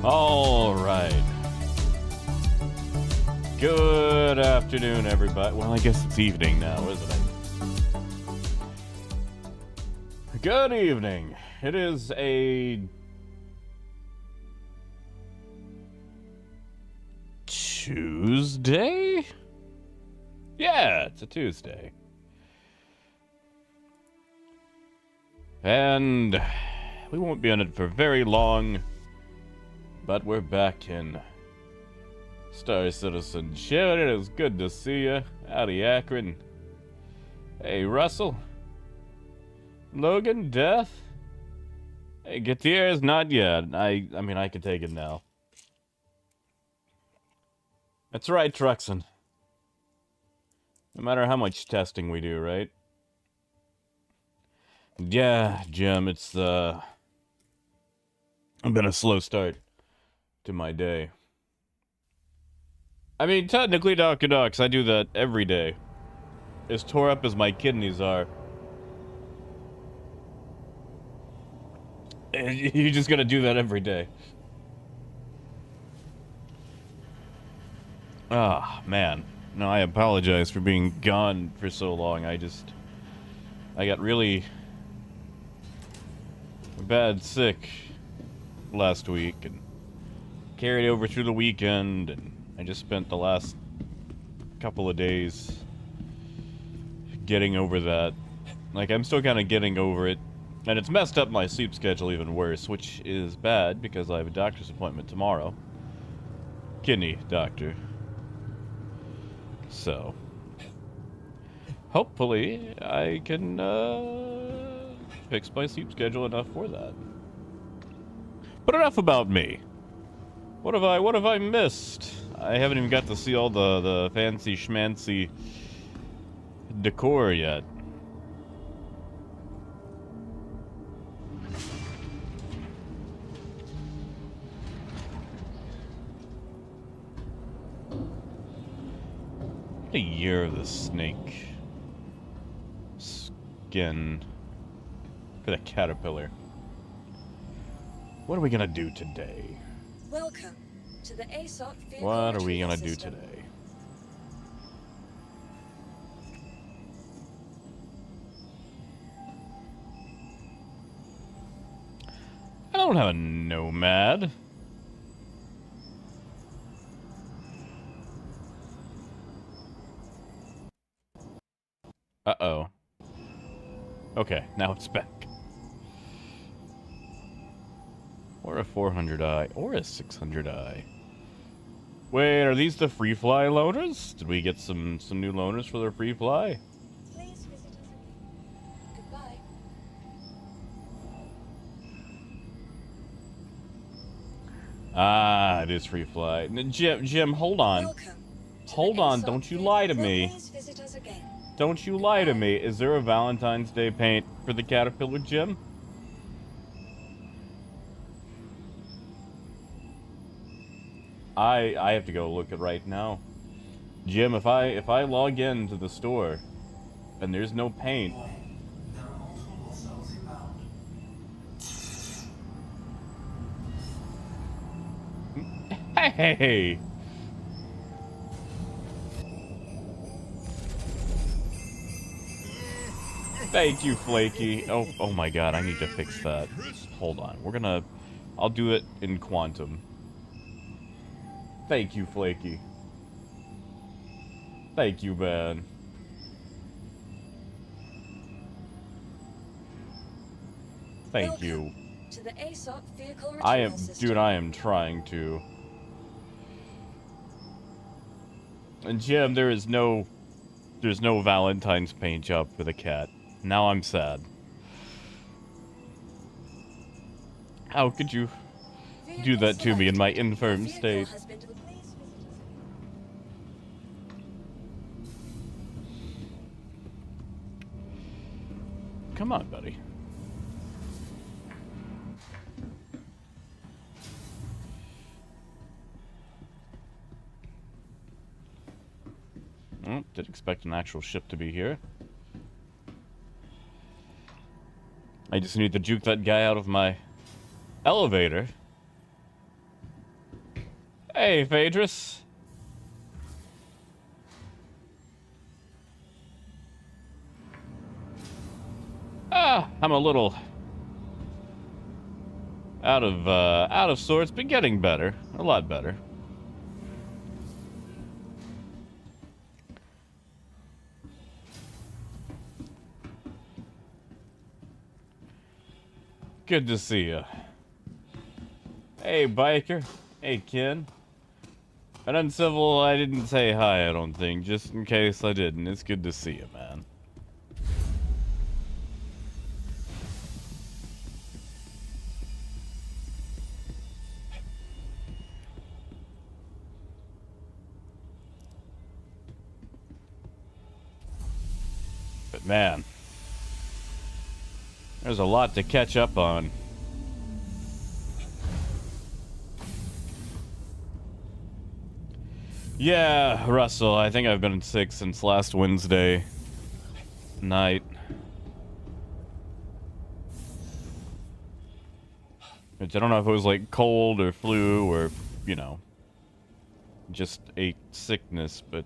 All right. Good afternoon, everybody. Well, I guess it's evening now, isn't it? Good evening. It is a Tuesday? Yeah, it's a Tuesday. And we won't be on it for very long, but we're back in Star Citizen. Shit, it is good to see you. Howdy, Akron. Hey, Russell. Logan, Death. Hey, Gutierrez, not yet. I mean, I can take it now. That's right, Truxon. No matter how much testing we do, right? Yeah, Jim, it's been a slow start to my day. I mean, technically, Dr. Docs, I do that every day. As tore up as my kidneys are. You're just gonna do that every day. Ah, man. No, I apologize for being gone for so long. I got really bad sick last week and carried over through the weekend, and I just spent the last couple of days getting over that. Like, I'm still kind of getting over it, and it's messed up my sleep schedule even worse, which is bad because I have a doctor's appointment tomorrow. Kidney doctor. So, hopefully I can fix my sleep schedule enough for that. But enough about me. What have I missed? I haven't even got to see all the fancy schmancy decor yet. The year of the snake. Skin. For the caterpillar. What are we gonna do today? Welcome to the ASOP vehicle. What are we gonna do system. today? I don't have a nomad. Uh-oh. Okay, now it's back. Or a 400i, or a 600i. Wait, are these the free fly loaners? Did we get some new loaners for their free fly? Please visit us again. Goodbye. Ah, it is free fly. Jim, hold on. Welcome to Hold the on, ASOP don't you vehicle. lie to me. Please visit us again. Don't you lie to me. Is there a Valentine's Day paint for the caterpillar, Jim? I have to go look it right now. Jim, if I log in to the store and there's no paint. Hey! Thank you, Flaky. Oh my god, I need to fix that. Hold on. I'll do it in quantum. Thank you, Flaky. Thank you, man. Thank you. To the ASOP vehicle I am, retrieval system. dude, I am trying to. And Jim, there's no Valentine's paint job for the cat. Now I'm sad. How could you do that to me in my infirm state? Come on, buddy. Oh, did expect an actual ship to be here. I just need to juke that guy out of my elevator. Hey, Phaedrus. I'm a little out of sorts, but getting better. A lot better. Good to see you. Hey, biker. Hey, Ken. An uncivil, I didn't say hi, I don't think. Just in case I didn't. It's good to see you, man. But man, there's a lot to catch up on. Yeah, Russell, I think I've been sick since last Wednesday night. Which I don't know if it was like cold or flu or, you know, just a sickness, but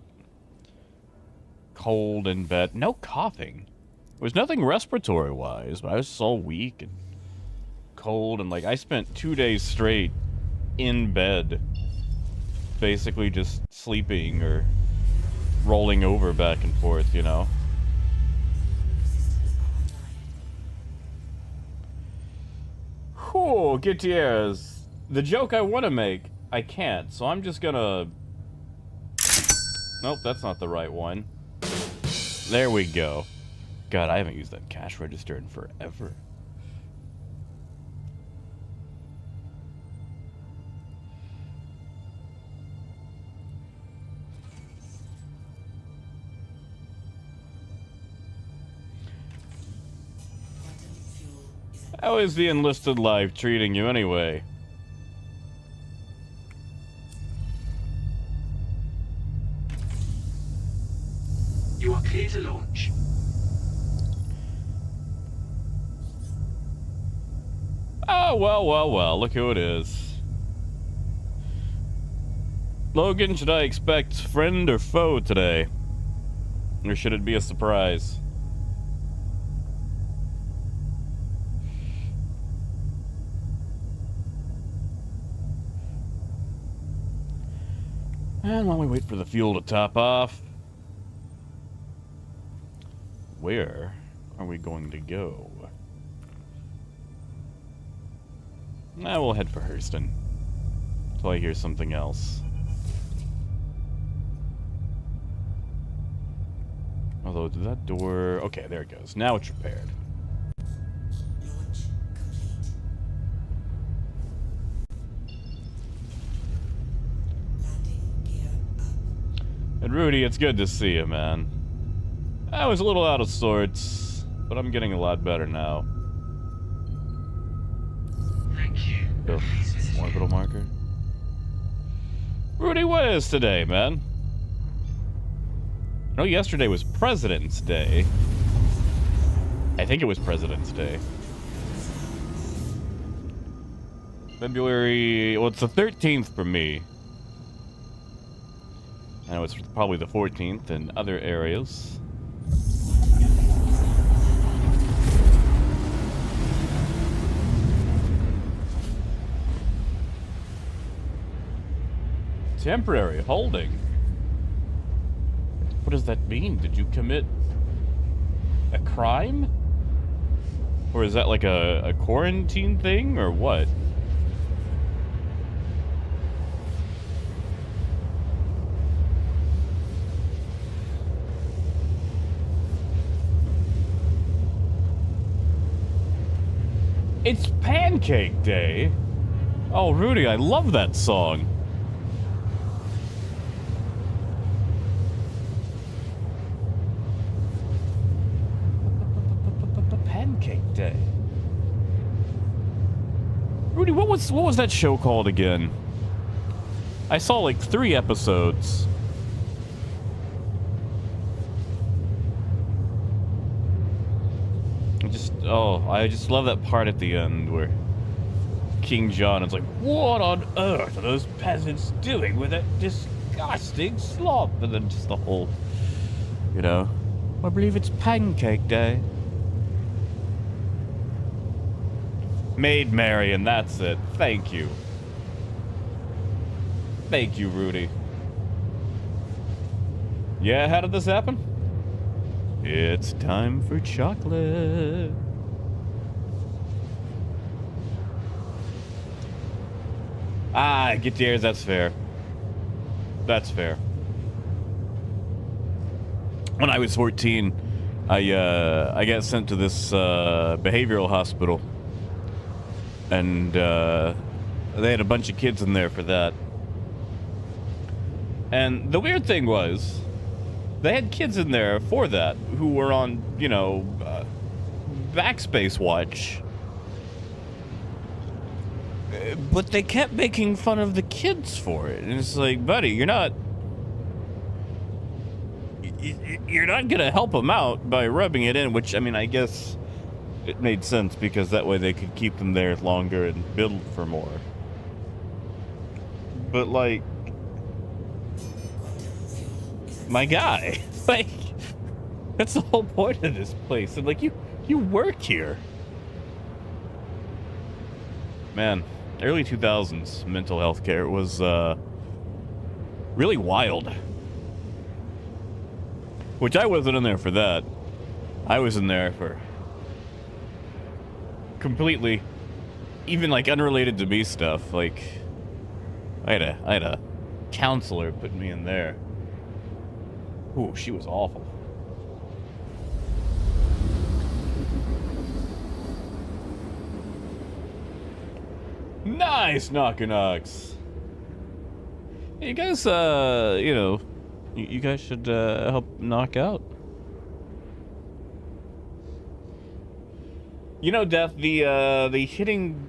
cold in bed. No coughing. There was nothing respiratory-wise, but I was so weak and cold, and like I spent 2 days straight in bed, basically just sleeping or rolling over back and forth, you know. Whew, Gutierrez. The joke I want to make, I can't, so I'm just gonna... Nope, that's not the right one. There we go. God, I haven't used that cash register in forever. How is the enlisted life treating you anyway? You are clear to launch. Oh, well, look who it is. Logan, should I expect friend or foe today? Or should it be a surprise? And while we wait for the fuel to top off, where are we going to go? We'll head for Hurston until I hear something else. Although, did that door... Okay, there it goes. Now it's repaired. Launch complete. Landing gear up. And Rudy, it's good to see you, man. I was a little out of sorts, but I'm getting a lot better now. Thank you. Oh, orbital marker. Rudy, what is today, man? I know yesterday was President's Day. I think it was President's Day. February... Well, it's the 13th for me. I know it's probably the 14th in other areas. Temporary holding. What does that mean? Did you commit a crime? Or is that like a quarantine thing, or what? It's Pancake Day. Oh, Rudy, I love that song. Pancake Day. Rudy, what was that show called again? I saw like 3 episodes. I just love that part at the end where King John is like, what on earth are those peasants doing with that disgusting slop? And then just the whole, you know, I believe it's Pancake Day. Maid Marian, that's it. Thank you. Thank you, Rudy. Yeah, how did this happen? It's time for chocolate. Ah, get yours, that's fair. That's fair. When I was 14, I got sent to this behavioral hospital. And they had a bunch of kids in there for that. And the weird thing was, they had kids in there for that who were on, you know, backspace watch. But they kept making fun of the kids for it. And it's like, buddy, you're not gonna help them out by rubbing it in, which, I mean, I guess it made sense because that way they could keep them there longer and build for more. But, like, my guy, like, that's the whole point of this place. And, like, you work here. Man, early 2000s mental health care was really wild. Which I wasn't in there for that. I was in there for completely, even like unrelated to me stuff. Like, I had a counselor put me in there. Ooh, she was awful. Nice, Knockanocks. You guys, you know, you guys should help knock out. You know, Death, the hitting...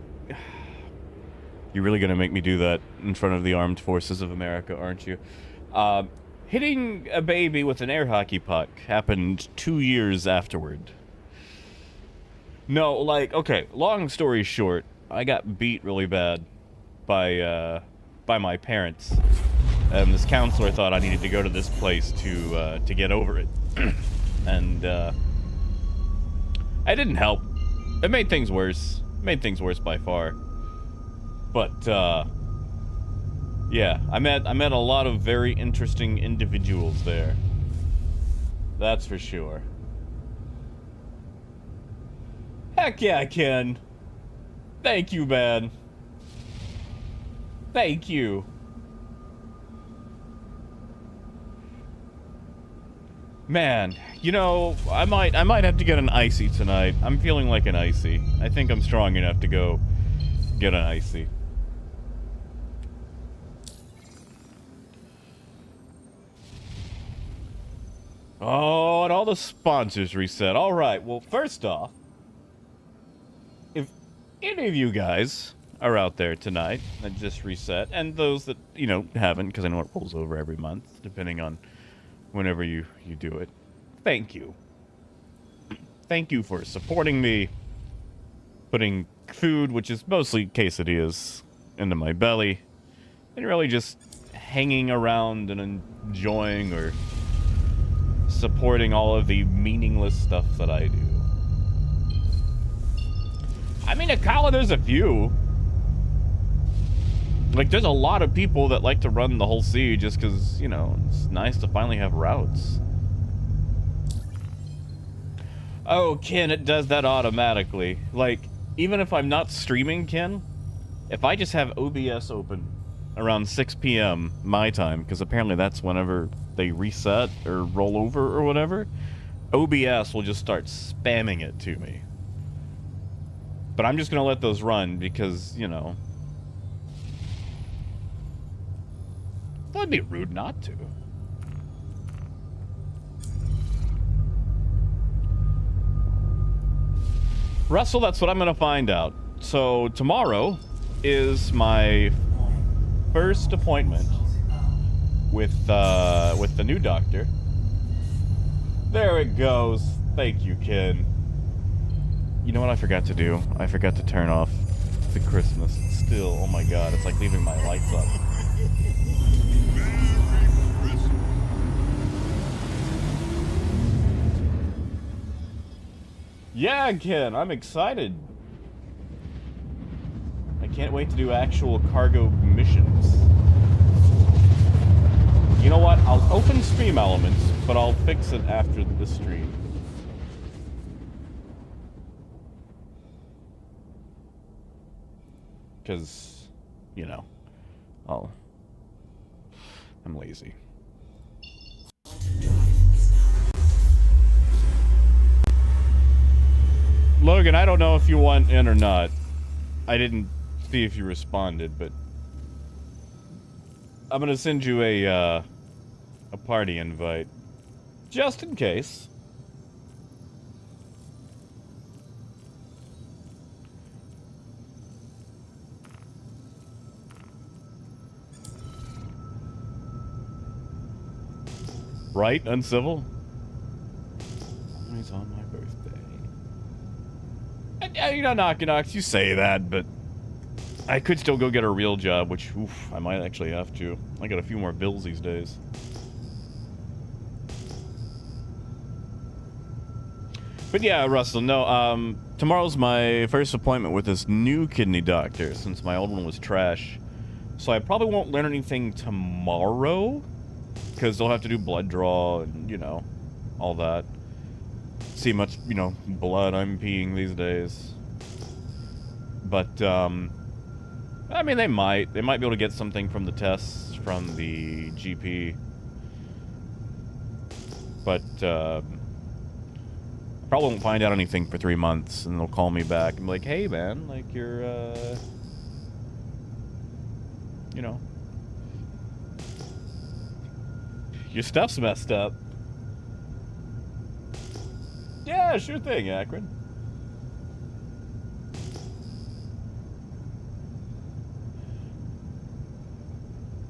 You're really gonna make me do that in front of the Armed Forces of America, aren't you? Hitting a baby with an air hockey puck happened 2 years afterward. No, like, okay, long story short, I got beat really bad by my parents. And this counselor thought I needed to go to this place to get over it. And, I didn't help. It made things worse. Made things worse by far. But, yeah, I met a lot of very interesting individuals there. That's for sure. Heck yeah, Ken. Thank you, man. Thank you. Man, you know, I might have to get an icy tonight. I'm feeling like an icy. I think I'm strong enough to go get an icy. Oh, and all the sponsors reset. All right, well, first off, if any of you guys are out there tonight that just reset, and those that, you know, haven't, because I know it rolls over every month, depending on whenever you do it, thank you. Thank you for supporting me, putting food, which is mostly quesadillas, into my belly, and really just hanging around and enjoying or supporting all of the meaningless stuff that I do. I mean, at Kala, there's a few. Like, there's a lot of people that like to run the whole sea just because, you know, it's nice to finally have routes. Oh, Ken, it does that automatically. Like, even if I'm not streaming, Ken, if I just have OBS open around 6 p.m. my time, because apparently that's whenever they reset or roll over or whatever, OBS will just start spamming it to me. But I'm just going to let those run because, you know, that'd be rude not to. Russell, that's what I'm going to find out. So tomorrow is my first appointment with the new doctor. There it goes. Thank you, kid. You know what I forgot to do? I forgot to turn off to Christmas. Still, oh my god, it's like leaving my lights up. Yeah, Ken, I'm excited. I can't wait to do actual cargo missions. You know what? I'll open stream elements, but I'll fix it after the stream. Because, you know, I'm lazy. Logan, I don't know if you want in or not. I didn't see if you responded, but I'm gonna send you a party invite, just in case. Right, uncivil? Always on my birthday. You know, knocks, you say that, but I could still go get a real job, which, oof, I might actually have to. I got a few more bills these days. But yeah, Russell, no, tomorrow's my first appointment with this new kidney doctor, since my old one was trash. So I probably won't learn anything tomorrow, because they'll have to do blood draw and, you know, all that. See much, you know, blood I'm peeing these days. But, I mean, they might be able to get something from the tests from the GP. But, probably won't find out anything for 3 months, and they'll call me back and be like, hey, man, like, your stuff's messed up. Yeah, sure thing, Akron.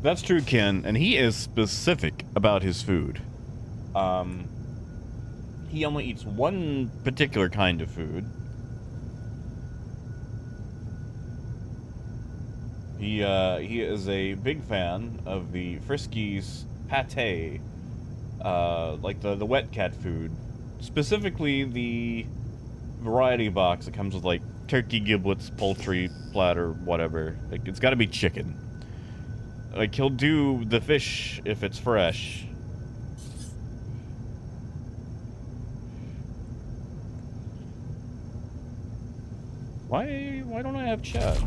That's true, Ken, and he is specific about his food. He only eats one particular kind of food. He is a big fan of the Friskies pate, like the wet cat food. Specifically the variety box that comes with like turkey giblets, poultry platter, whatever. Like, it's gotta be chicken. Like, he'll do the fish if it's fresh. Why don't I have chat?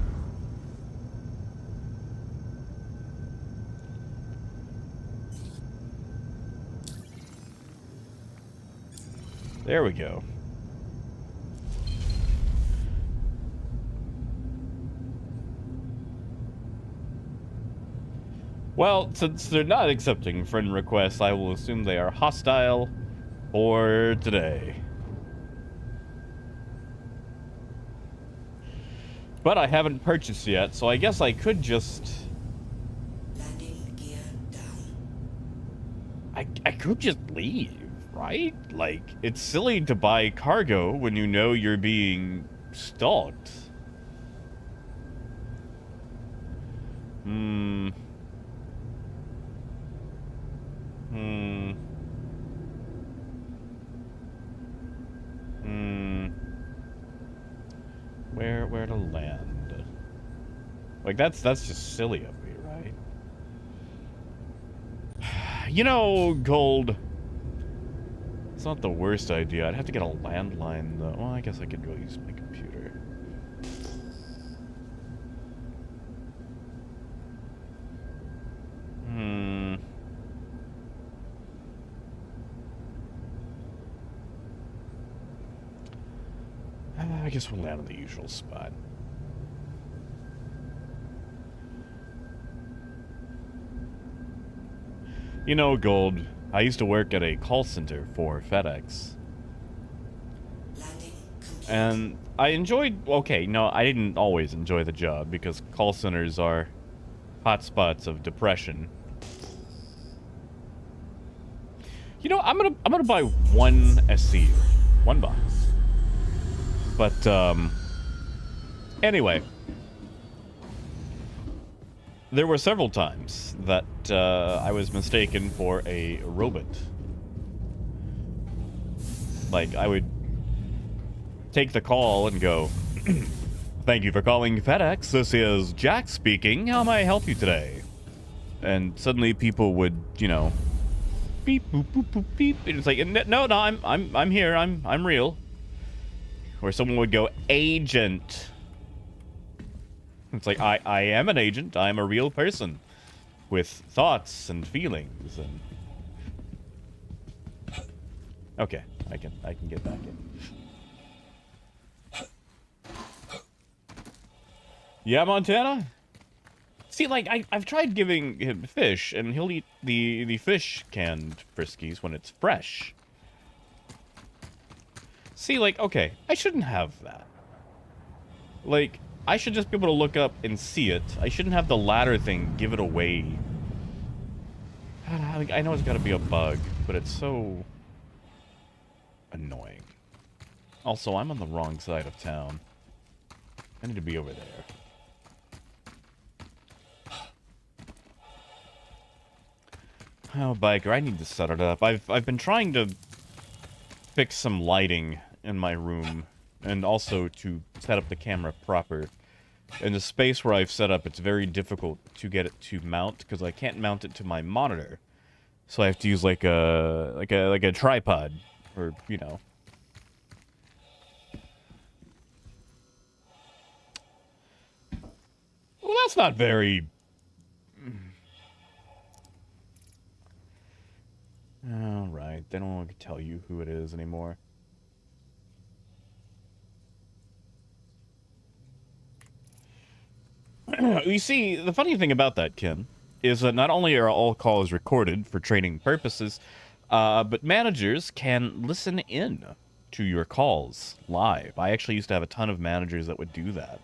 There we go. Well, since they're not accepting friend requests, I will assume they are hostile for today. But I haven't purchased yet, so I guess I could just... Landing gear down. I could just leave, right? Like, it's silly to buy cargo when you know you're being stalked. Where to land? Like, that's just silly of me, right? You know, Gold, it's not the worst idea. I'd have to get a landline, though. Well, I guess I could go use my computer. I guess we'll land in the usual spot. You know, Gold, I used to work at a call center for FedEx. Landing complete. And I enjoyed... Okay, no, I didn't always enjoy the job, because call centers are hotspots of depression. You know, I'm gonna buy one SC. One box. But, anyway, there were several times that I was mistaken for a robot. Like, I would take the call and go, "Thank you for calling FedEx. This is Jack speaking. How may I help you today?" And suddenly people would, you know, beep, boop, boop, boop, beep. And it's like, no, I'm here. I'm real. Or someone would go, "Agent." It's like, I am an agent. I am a real person with thoughts and feelings. And okay, I can get back in. Yeah, Montana? See, like, I've tried giving him fish, and he'll eat the fish canned Friskies when it's fresh. See, like, okay, I shouldn't have that. Like, I should just be able to look up and see it. I shouldn't have the ladder thing give it away. I know it's gotta be a bug, but it's so annoying. Also, I'm on the wrong side of town. I need to be over there. Oh, biker, I need to set it up. I've been trying to fix some lighting in my room, and also to set up the camera proper. In the space where I've set up, it's very difficult to get it to mount, because I can't mount it to my monitor. So I have to use like a tripod, or, you know. Well, that's not very... Alright, they don't want to tell you who it is anymore. You see, the funny thing about that, Ken, is that not only are all calls recorded for training purposes, but managers can listen in to your calls live. I actually used to have a ton of managers that would do that.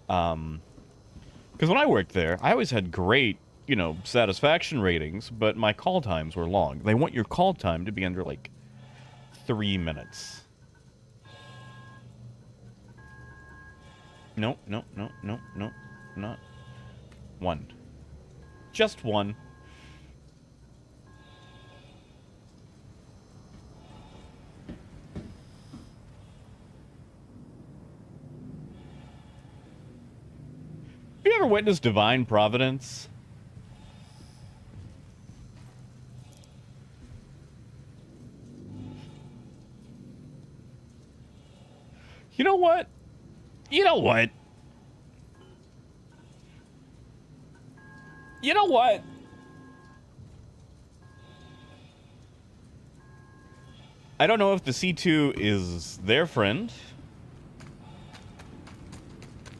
Because when I worked there, I always had great, you know, satisfaction ratings, but my call times were long. They want your call time to be under, like, 3 minutes. Nope, nope, nope, nope, nope. Not one. Just one. Have you ever witnessed divine providence? You know what? You know what? You know what? I don't know if the C2 is their friend.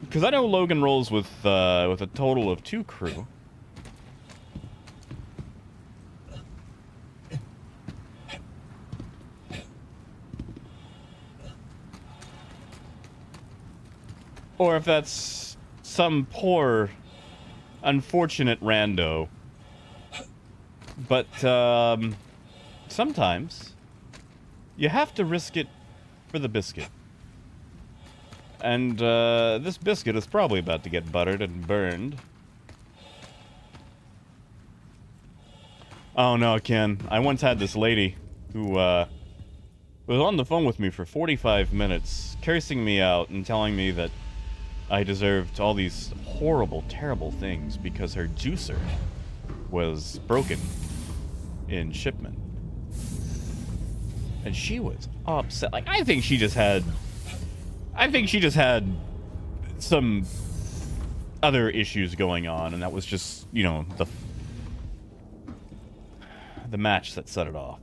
Because I know Logan rolls with a total of 2 crew. Or if that's some poor, unfortunate rando. But, sometimes you have to risk it for the biscuit. And, this biscuit is probably about to get buttered and burned. Oh no, Ken. I once had this lady who, was on the phone with me for 45 minutes, cursing me out and telling me that I deserved all these horrible, terrible things because her juicer was broken in shipment. And she was upset. Like, I think she just had some other issues going on, and that was just, you know, the match that set it off.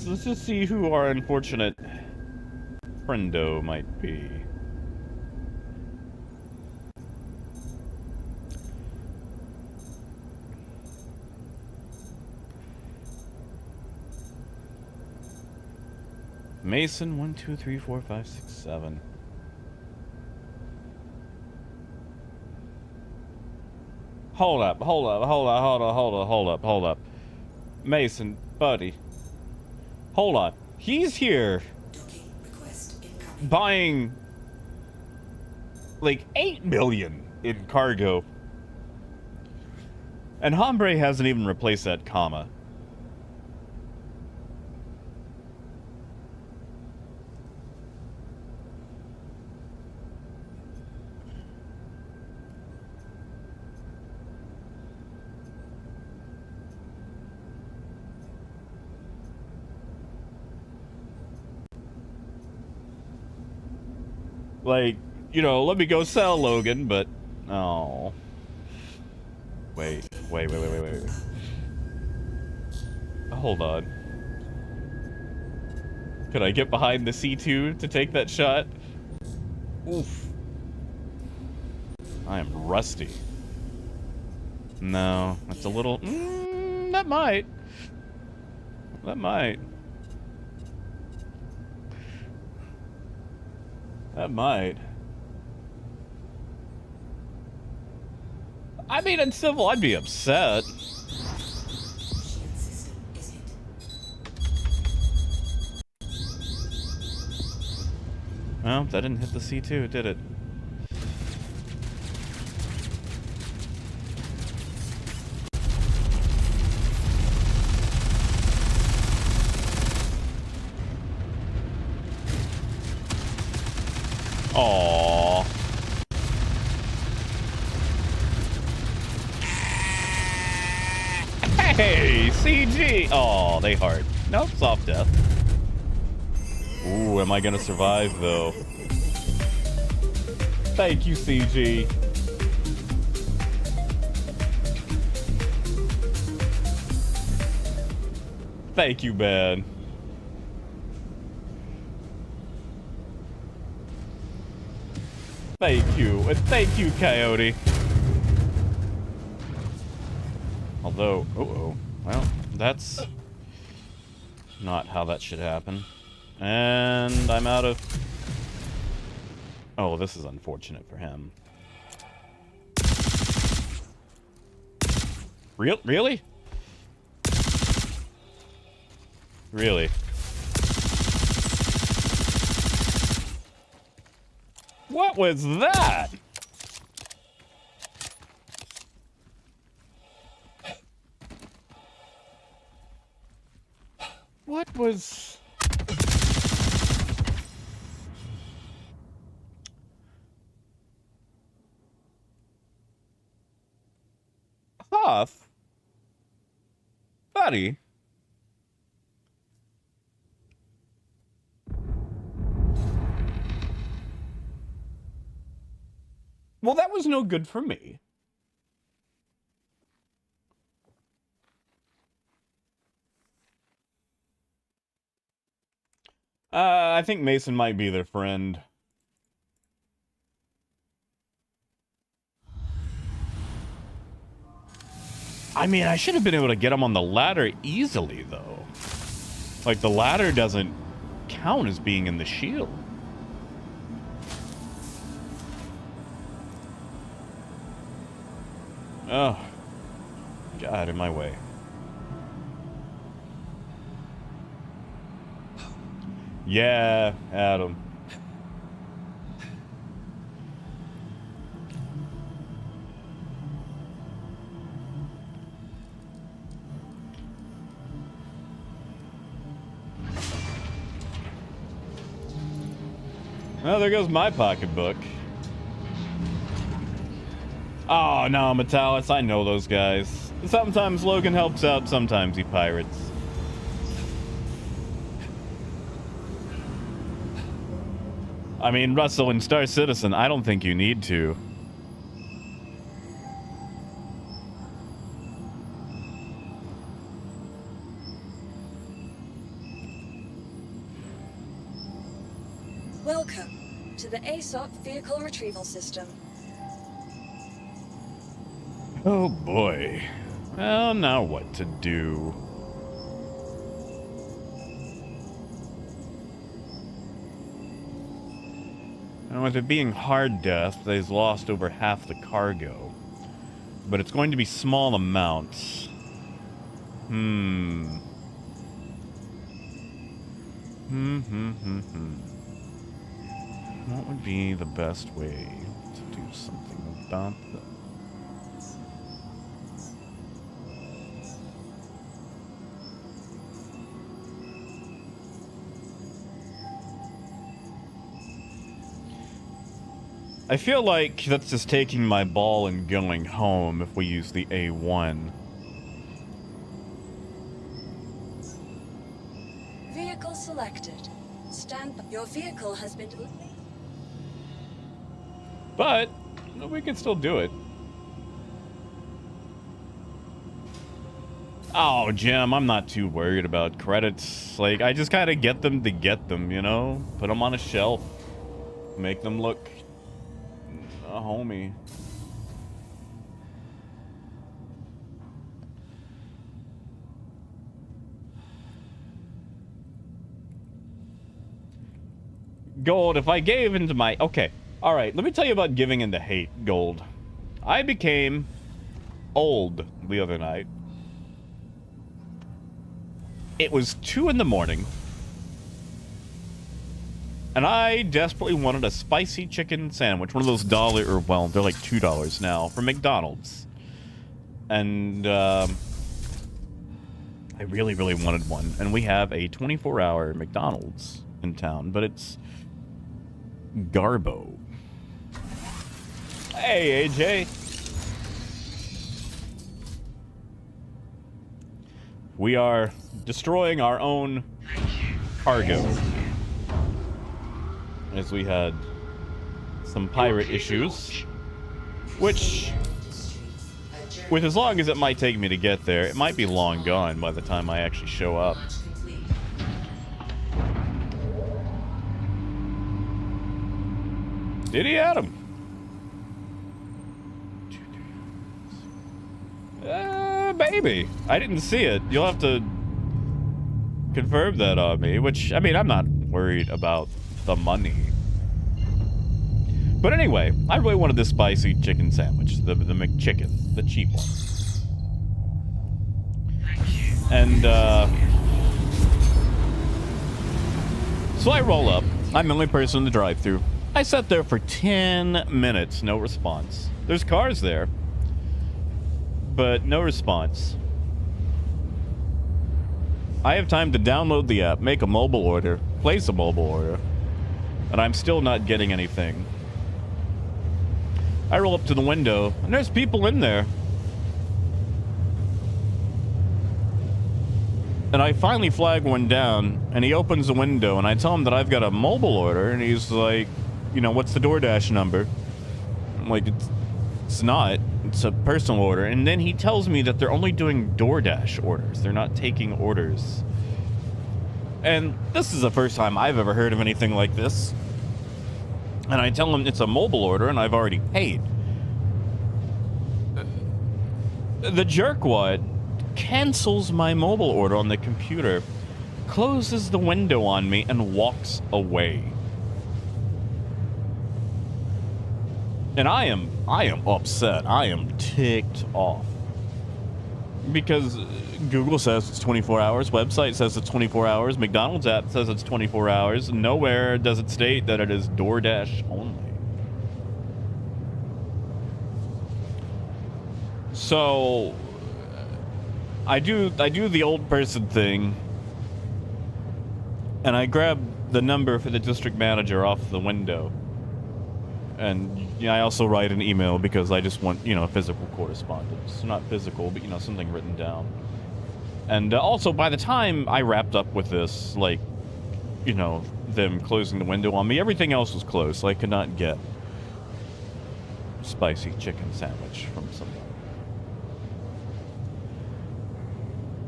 Let's just see who our unfortunate friendo might be. Mason, 1, 2, 3, 4, 5, 6, 7. Hold up. Mason, buddy. Hold on. He's here Docking request incoming. buying like 8 million in cargo. And Hombre hasn't even replaced that comma. Like, you know, let me go sell Logan, but oh. Wait. Hold on. Could I get behind the C2 to take that shot? Oof. I am rusty. No, that's a little... that might. That might. That might. I mean, in civil, I'd be upset. Shield system is hit. Well, that didn't hit the C2, did it? Aww. Hey, CG! Aw, they hard. Nope, soft death. Ooh, am I gonna survive, though? Thank you, CG. Thank you, man. Thank you. And thank you, Coyote. Although, well, that's not how that should happen. And I'm out of... Oh, this is unfortunate for him. Really? Really? What was that? What was... Huff? Buddy? Well, that was no good for me. I think Mason might be their friend. I mean, I should have been able to get him on the ladder easily, though. Like, the ladder doesn't count as being in the shield. Oh. Get out of my way. Yeah, Adam. Well, there goes my pocketbook. Oh, no, Metalis, I know those guys. Sometimes Logan helps out, sometimes he pirates. I mean, Russell and Star Citizen, I don't think you need to. Welcome to the ASOP vehicle retrieval system. Oh boy. Well, now what to do? And with it being hard death, they've lost over half the cargo. But it's going to be small amounts. What would be the best way to do something about that? I feel like that's just taking my ball and going home if we use the A1. Vehicle selected. Stand by. Your vehicle has been delivered. But we can still do it. Oh, Jim, I'm not too worried about credits. Like, I just kind of get them to get them, you know? Put them on a shelf. Make them look a homie. Gold, if I gave into my... Okay. Alright, let me tell you about giving into hate, Gold. I became old the other night. It was 2 in the morning. And I desperately wanted a spicy chicken sandwich. One of those $1, or well, they're like $2 now, from McDonald's. And, I really, really wanted one. And we have a 24-hour McDonald's in town, but it's Garbo. Hey, AJ. We are destroying our own cargo. As we had some pirate issues. Which, with as long as it might take me to get there, it might be long gone by the time I actually show up. Did he at him? Maybe. I didn't see it. You'll have to confirm that on me, which, I mean, I'm not worried about the money. But anyway, I really wanted this spicy chicken sandwich, the McChicken, the cheap one. And, so I roll up. I'm the only person in the drive-thru. I sat there for 10 minutes, no response. There's cars there, but no response. I have time to download the app, make a mobile order, place a mobile order, and I'm still not getting anything. I roll up to the window, and there's people in there. And I finally flag one down, and he opens the window, and I tell him that I've got a mobile order, and he's like, you know, what's the DoorDash number? I'm like, it's not. It's a personal order. And then he tells me that they're only doing DoorDash orders. They're not taking orders. And this is the first time I've ever heard of anything like this. And I tell him it's a mobile order, and I've already paid. The jerkwad cancels my mobile order on the computer, closes the window on me, and walks away. And I am upset. I am ticked off. Because Google says it's 24 hours, website says it's 24 hours, McDonald's app says it's 24 hours, nowhere does it state that it is DoorDash only. So I do the old person thing, and I grab the number for the district manager off the window. And yeah, I also write an email because I just want, you know, physical correspondence. Not physical, but, you know, something written down. And also, by the time I wrapped up with this, like, you know, them closing the window on me, everything else was closed, so I could not get a spicy chicken sandwich from someone.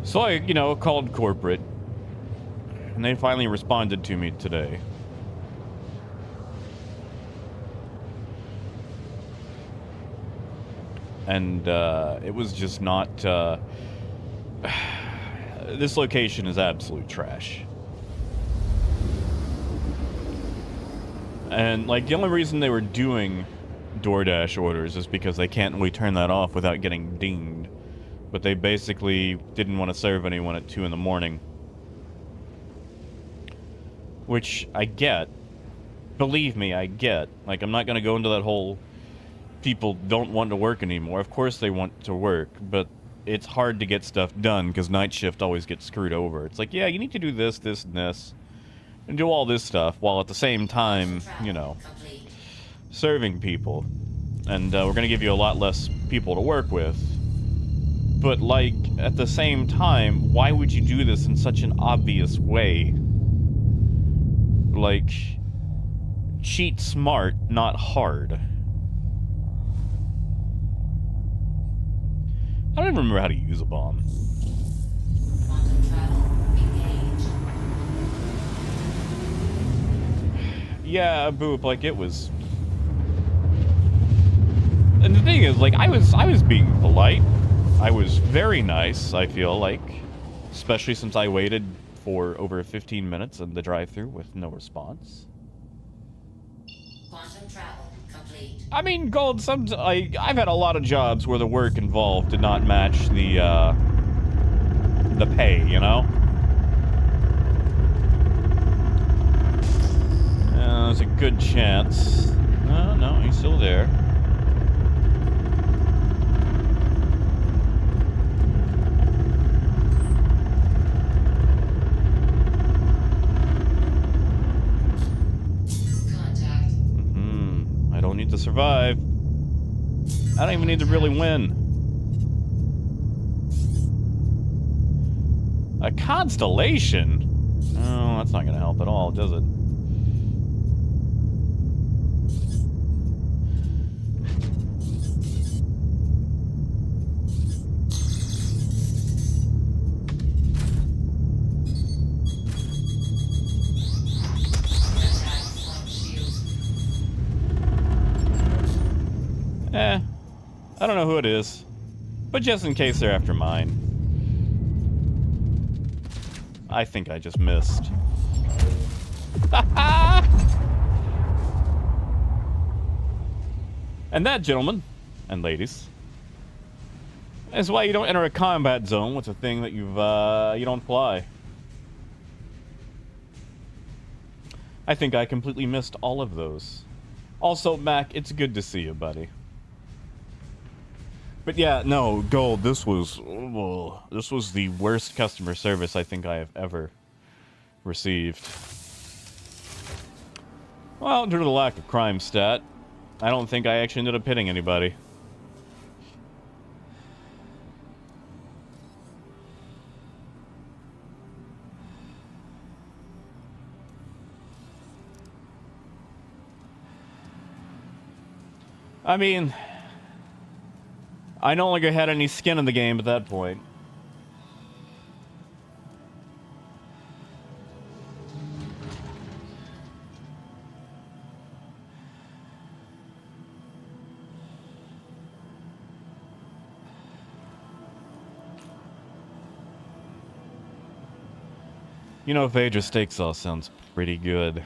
So I, you know, called corporate, and they finally responded to me today. And it was just not... this location is absolute trash. And, like, the only reason they were doing DoorDash orders is because they can't really turn that off without getting dinged. But they basically didn't want to serve anyone at 2 in the morning. Which I get. Believe me, I get. Like, I'm not going to go into that whole people don't want to work anymore. Of course they want to work, but it's hard to get stuff done because night shift always gets screwed over. It's like, yeah, you need to do this, this, and this, and do all this stuff while at the same time, you know, serving people. And we're going to give you a lot less people to work with. But, like, at the same time, why would you do this in such an obvious way? Like, cheat smart, not hard. I don't even remember how to use a bomb. Quantum travel engaged. Yeah, boop, like it was. And the thing is, like, I was being polite. I was very nice, I feel like. Especially since I waited for over 15 minutes in the drive-thru with no response. Quantum travel complete. I mean, Gold, I've had a lot of jobs where the work involved did not match the pay, you know? There's a good chance. No, he's still there. Contact. I don't need to survive. I don't even need to really win. A constellation? Oh, that's not gonna help at all, does it? Contact point shield. I don't know who it is. But just in case they're after mine. I think I just missed. And that, gentlemen and ladies, is why you don't enter a combat zone with a thing that you don't fly. I think I completely missed all of those. Also, Mac, it's good to see you, buddy. But yeah, no, Gold, this was the worst customer service I think I have ever received. Well, due to the lack of crime stat, I don't think I actually ended up hitting anybody. I mean, I no longer had any skin in the game at that point. You know, Phaedra steak sauce sounds pretty good.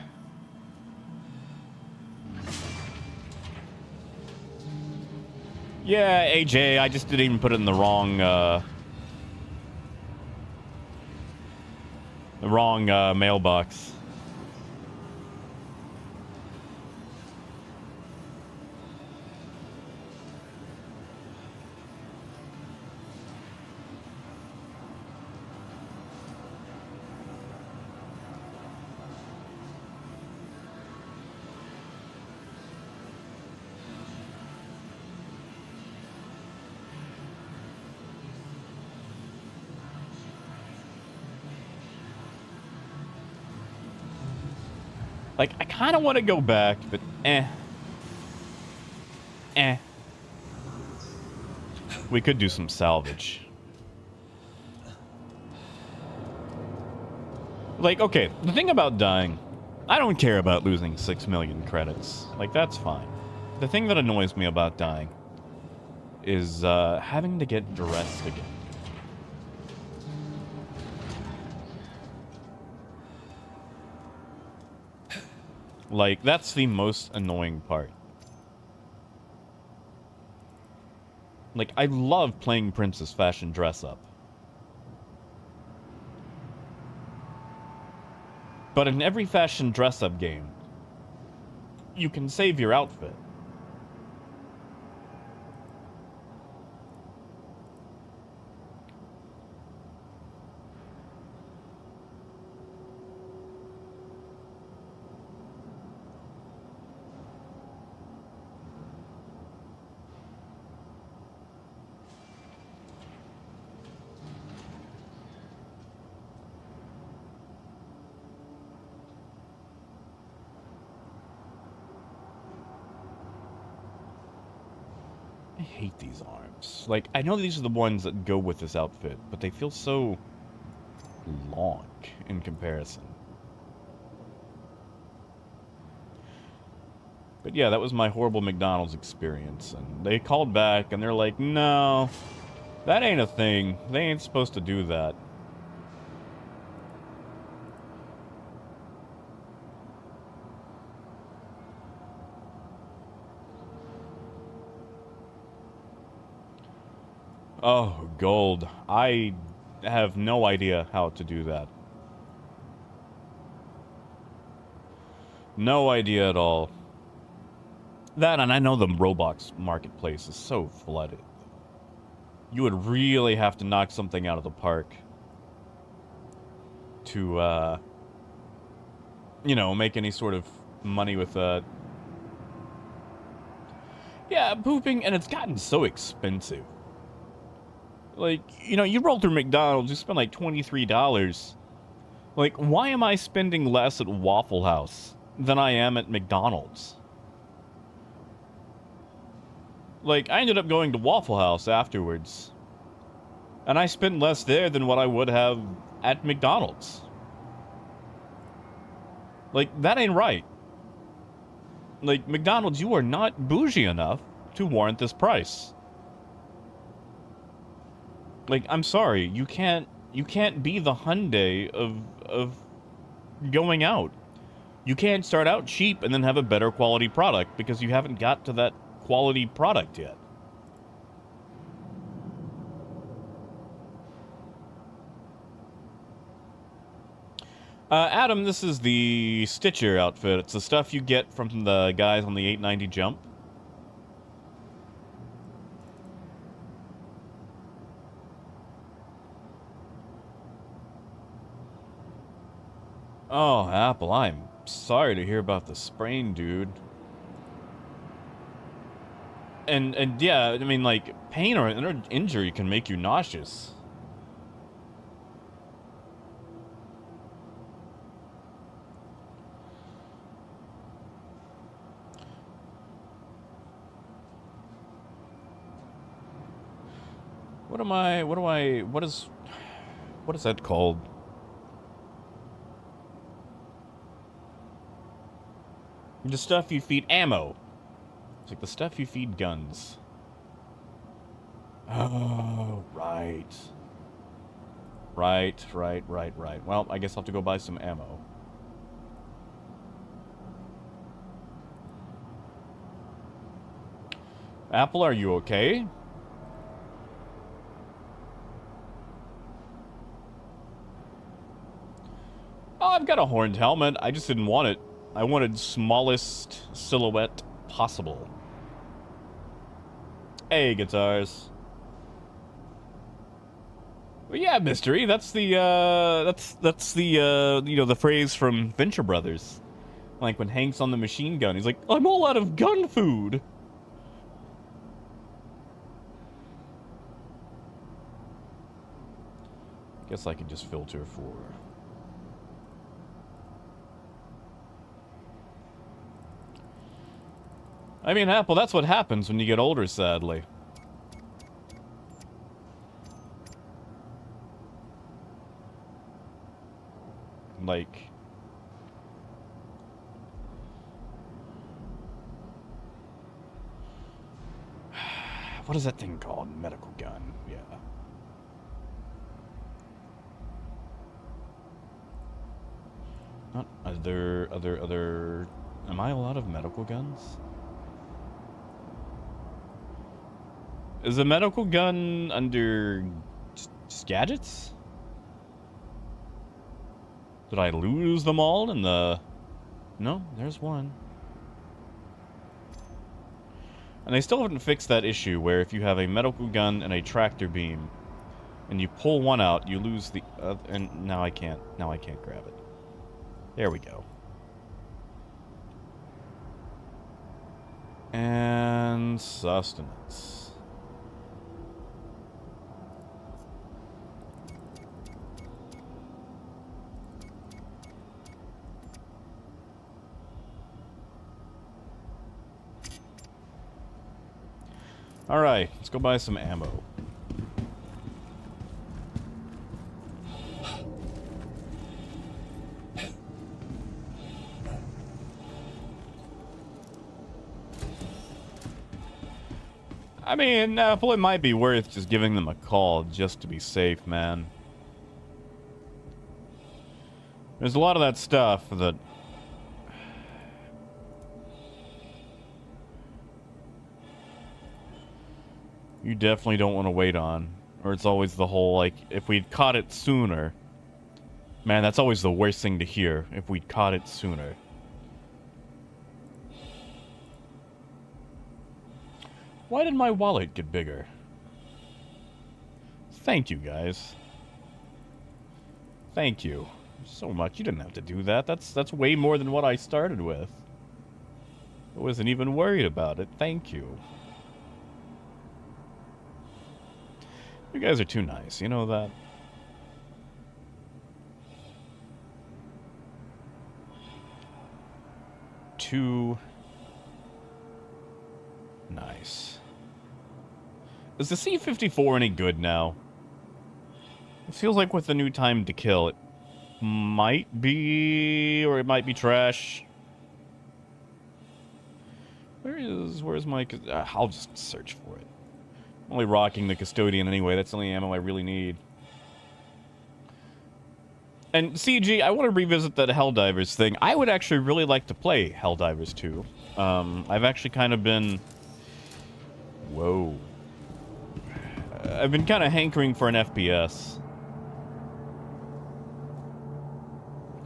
Yeah, AJ, I just didn't even put it in the wrong mailbox. Like, I kind of want to go back, but we could do some salvage. Like, okay, the thing about dying, I don't care about losing 6 million credits. Like, that's fine. The thing that annoys me about dying is having to get dressed again. Like, that's the most annoying part. Like, I love playing Princess Fashion Dress Up. But in every fashion dress up game, you can save your outfit. I hate these arms. Like, I know these are the ones that go with this outfit, but they feel so long in comparison. But yeah, that was my horrible McDonald's experience, and they called back and they're like, no, that ain't a thing. They ain't supposed to do that. Oh, gold. I have no idea how to do that. No idea at all. That, and I know the Roblox marketplace is so flooded. You would really have to knock something out of the park to, you know, make any sort of money with that. Yeah, pooping, and it's gotten so expensive. Like, you know, you roll through McDonald's, you spend like $23. Like, why am I spending less at Waffle House than I am at McDonald's? Like, I ended up going to Waffle House afterwards, and I spent less there than what I would have at McDonald's. Like, that ain't right. Like, McDonald's, you are not bougie enough to warrant this price. Like, I'm sorry, you can't be the Hyundai of going out. You can't start out cheap and then have a better quality product because you haven't got to that quality product yet. Adam, this is the Stitcher outfit. It's the stuff you get from the guys on the 890 jump. Oh, Apple, I'm sorry to hear about the sprain, dude. And yeah, I mean, like, pain or injury can make you nauseous. What is that called? The stuff you feed ammo. It's like the stuff you feed guns. Oh, right. Right. Well, I guess I'll have to go buy some ammo. Apple, are you okay? Oh, I've got a horned helmet. I just didn't want it. I wanted smallest silhouette possible. Hey, guitars. Well, yeah, mystery. That's the you know, the phrase from Venture Brothers. Like when Hank's on the machine gun, he's like, "I'm all out of gun food." Guess I could just filter for. I mean, Apple, that's what happens when you get older, sadly. Like... what is that thing called? Medical gun, yeah. Not other... Am I allowed of medical guns? Is a medical gun under just gadgets? Did I lose them all in the... No, there's one. And they still haven't fixed that issue where if you have a medical gun and a tractor beam, and you pull one out, you lose the other... And now I can't grab it. There we go. And sustenance. Alright, let's go buy some ammo. I mean, it might be worth just giving them a call just to be safe, man. There's a lot of that stuff that... you definitely don't want to wait on. Or it's always the whole, like, if we'd caught it sooner... Man, that's always the worst thing to hear, if we'd caught it sooner. Why did my wallet get bigger? Thank you, guys. Thank you so much. You didn't have to do that. That's way more than what I started with. I wasn't even worried about it. Thank you. You guys are too nice. You know that? Too nice. Is the C-54 any good now? It feels like with the new time to kill, it might be, or it might be trash. Where's my... I'll just search for it. I'm only rocking the Custodian anyway. That's the only ammo I really need. And CG, I want to revisit that Helldivers thing. I would actually really like to play Helldivers 2. I've actually kind of been... Whoa. I've been kind of hankering for an FPS.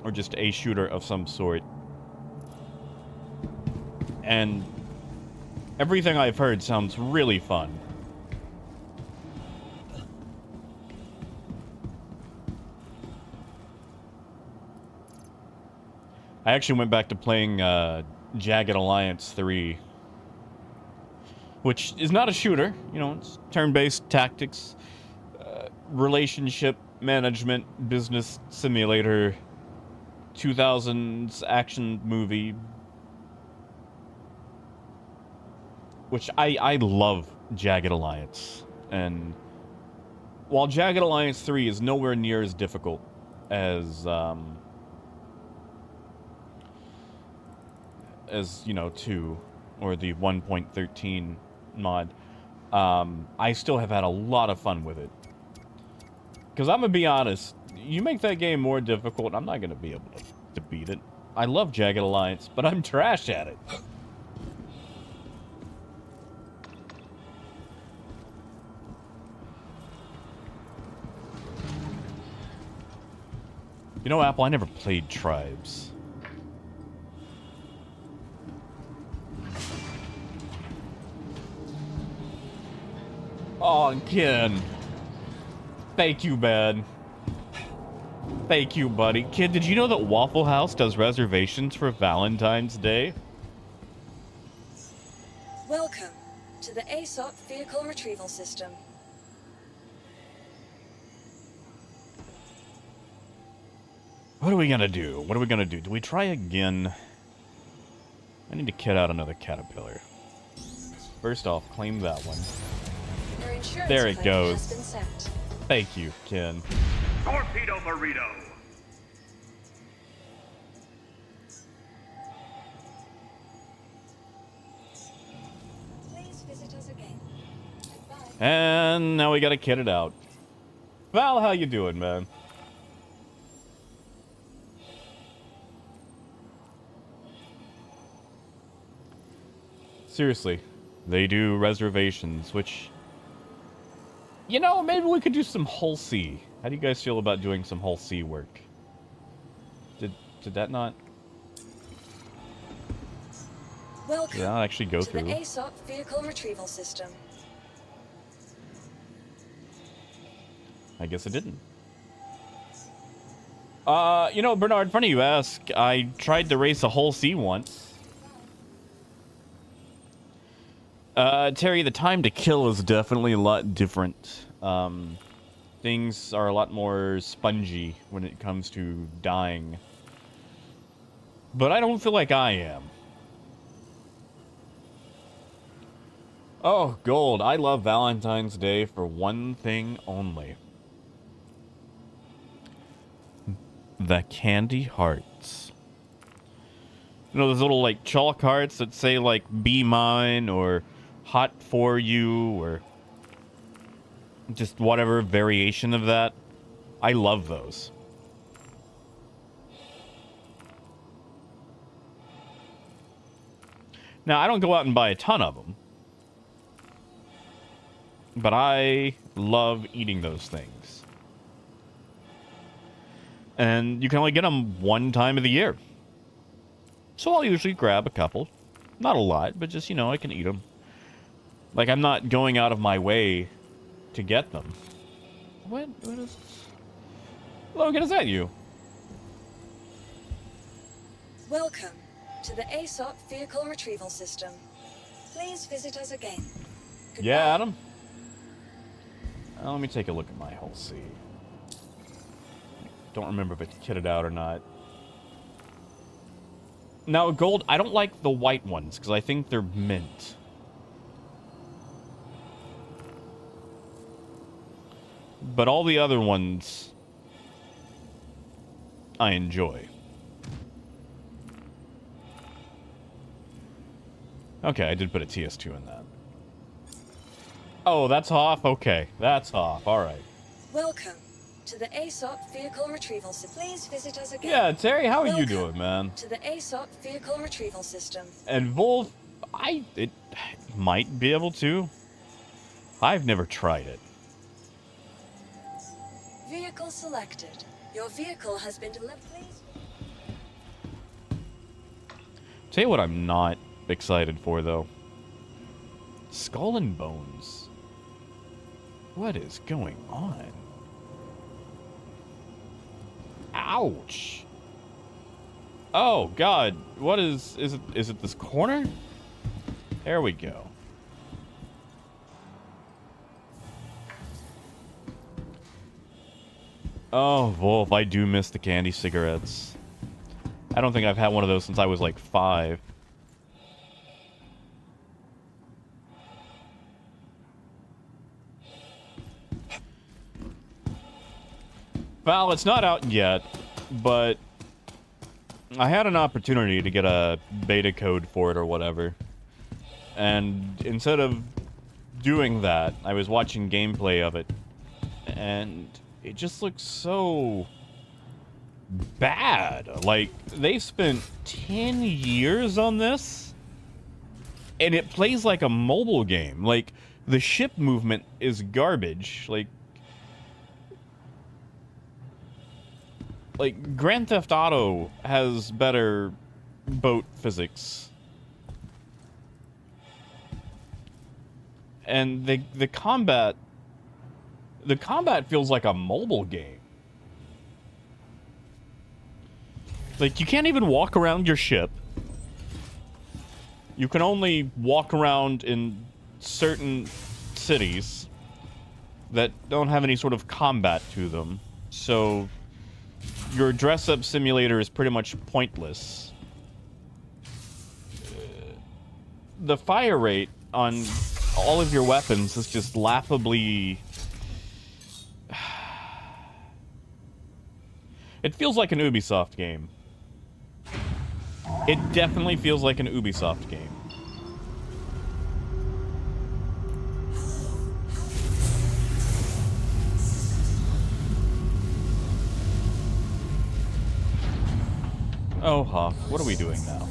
Or just a shooter of some sort. And everything I've heard sounds really fun. I actually went back to playing Jagged Alliance 3. Which is not a shooter. You know, it's turn-based tactics. Relationship management, business simulator. 2000s action movie. Which I love Jagged Alliance. And while Jagged Alliance 3 is nowhere near as difficult as you know, 2 or the 1.13 mod, I still have had a lot of fun with it. Because I'm gonna be honest, you make that game more difficult, I'm not gonna be able to beat it. I love Jagged Alliance, but I'm trash at it. You know, Apple, I never played Tribes. Oh, Ken. Thank you, man. Thank you, buddy. Kid, did you know that Waffle House does reservations for Valentine's Day? Welcome to the ASOP Vehicle Retrieval System. What are we gonna do? What are we gonna do? Do we try again? I need to kit out another caterpillar. First off, claim that one. Your insurance There it claim goes. has been sent. Thank you, Ken. Torpedo burrito. Please visit us again. Goodbye. And now we gotta kit it out. Val, how you doing, man? Seriously, they do reservations, which, you know, maybe we could do some Hull C. How do you guys feel about doing some Hull C work? Did that not? Welcome Did that not actually go to through? the ASOP vehicle retrieval system. I guess it didn't. You know, Bernard, funny you ask. I tried to race a Hull C once. Terry, the time to kill is definitely a lot different. Things are a lot more spongy when it comes to dying. But I don't feel like I am. Oh, gold. I love Valentine's Day for one thing only. The candy hearts. You know, those little, like, chalk hearts that say, like, be mine, or hot for you, or just whatever variation of that. I love those. Now, I don't go out and buy a ton of them, but I love eating those things. And you can only get them one time of the year. So I'll usually grab a couple. Not a lot, but just, you know, I can eat them. Like, I'm not going out of my way to get them. What is this? Logan, is that you? Welcome to the ASOP vehicle retrieval system. Please visit us again. Goodbye. Yeah, Adam? Let me take a look at my Hull C. Don't remember if it's kitted out or not. Now, gold, I don't like the white ones, because I think they're mint. But all the other ones, I enjoy. Okay, I did put a TS2 in that. Oh, that's off? Okay, that's off. All right. Welcome to the ASOP vehicle retrieval system. Please visit us again. Yeah, Terry, how are you Welcome doing, man? to the ASOP vehicle retrieval system. And Wolf, it might be able to. I've never tried it. Vehicle selected. Your vehicle has been delivered. Please. Tell you what I'm not excited for, though. Skull and Bones. What is going on? Ouch. Oh, God. What is it this corner? There we go. Oh, Wolf, I do miss the candy cigarettes. I don't think I've had one of those since I was like 5. Well, it's not out yet, but I had an opportunity to get a beta code for it or whatever. And instead of doing that, I was watching gameplay of it, and it just looks so bad. Like, they've spent 10 years on this, and it plays like a mobile game. Like, the ship movement is garbage. Like, Grand Theft Auto has better boat physics. And the combat feels like a mobile game. Like, you can't even walk around your ship. You can only walk around in certain cities that don't have any sort of combat to them. So your dress-up simulator is pretty much pointless. The fire rate on all of your weapons is just laughably... It feels like an Ubisoft game. It definitely feels like an Ubisoft game. Oh, Hawk, what are we doing now?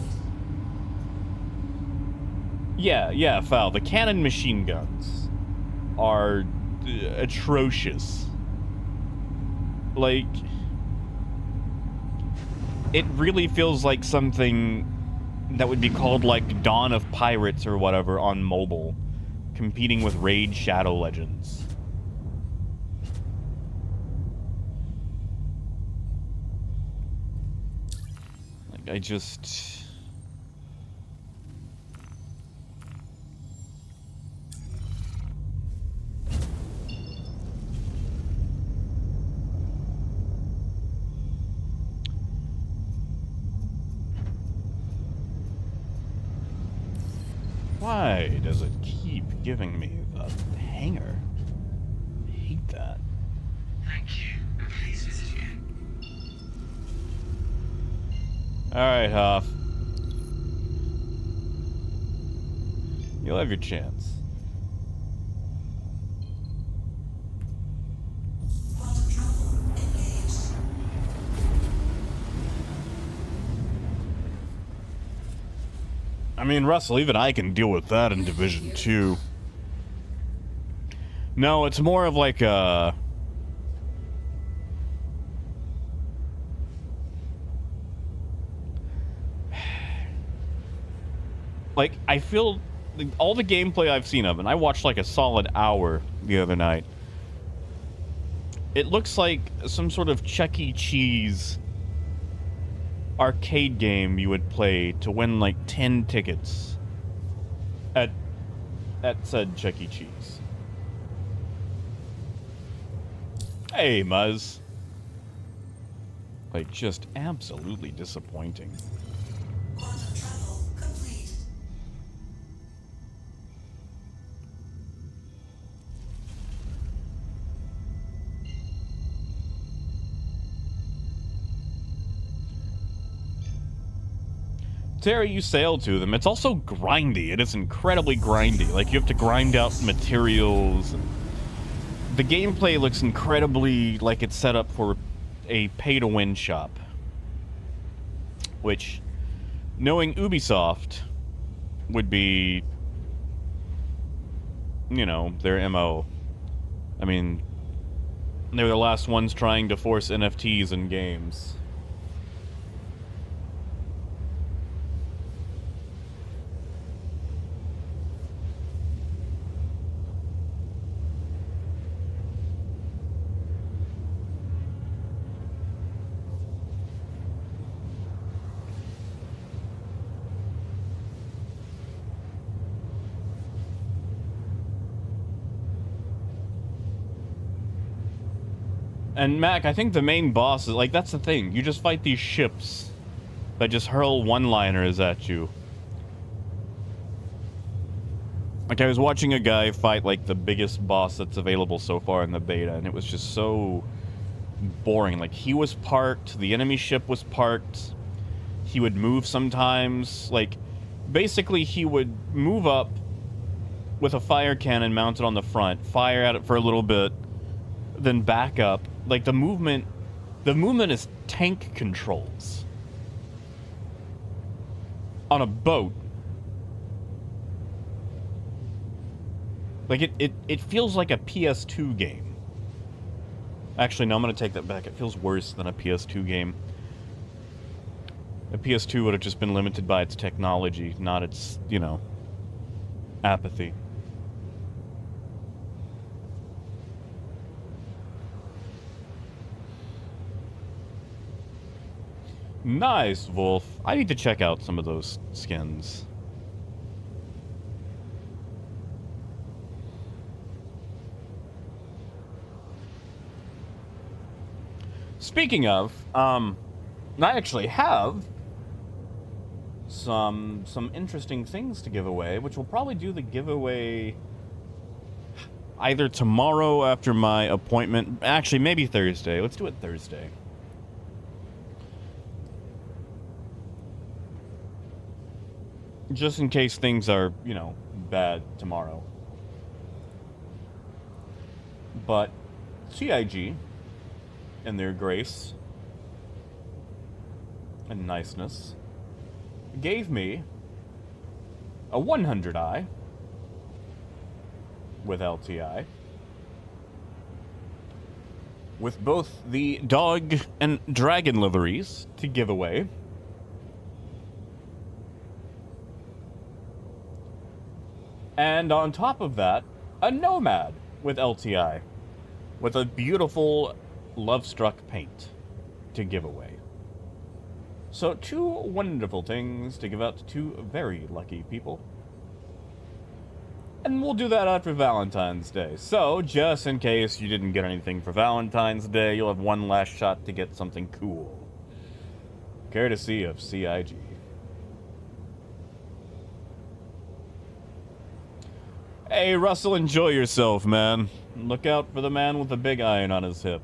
Yeah, foul. The cannon machine guns are atrocious. Like, it really feels like something that would be called, like, Dawn of Pirates or whatever on mobile, competing with Raid Shadow Legends. Like, I just... Why does it keep giving me the hanger? I hate that. Thank you. Please visit you. Alright, Huff. You'll have your chance. I mean, Russell, even I can deal with that in Division 2. No, it's more of like a... Like, I feel... all the gameplay I've seen of it, and I watched like a solid hour the other night. It looks like some sort of Chuck E. Cheese arcade game you would play to win like 10 tickets at said Chuck E. Cheese. Hey, Muzz. Like, just absolutely disappointing. Quantum travel complete. Terry, you sail to them. It's also grindy. It is incredibly grindy. Like, you have to grind out materials. And the gameplay looks incredibly like it's set up for a pay-to-win shop. Which, knowing Ubisoft, would be, you know, their MO. I mean, they were the last ones trying to force NFTs in games. And Mac, I think the main boss is, like, that's the thing. You just fight these ships that just hurl one-liners at you. Like, I was watching a guy fight, like, the biggest boss that's available so far in the beta, and it was just so boring. Like, he was parked, the enemy ship was parked, he would move sometimes. Like, basically, he would move up with a fire cannon mounted on the front, fire at it for a little bit, then back up. Like, the movement is tank controls on a boat. Like, it feels like a PS2 game. Actually, no, I'm going to take that back. It feels worse than a PS2 game. A PS2 would have just been limited by its technology, not its, you know, apathy. Nice, Wolf. I need to check out some of those skins. Speaking of, I actually have some interesting things to give away, which we'll probably do the giveaway either tomorrow after my appointment. Actually, maybe Thursday. Let's do it Thursday. Just in case things are, you know, bad tomorrow. But CIG, in their grace and niceness, gave me a 100i with LTI, with both the dog and dragon liveries to give away. And on top of that, a nomad with LTI, with a beautiful love-struck paint to give away. So 2 wonderful things to give out to 2 very lucky people. And we'll do that after Valentine's Day. So, just in case you didn't get anything for Valentine's Day, you'll have one last shot to get something cool. Courtesy of CIG. Hey, Russell, enjoy yourself, man. Look out for the man with the big iron on his hip.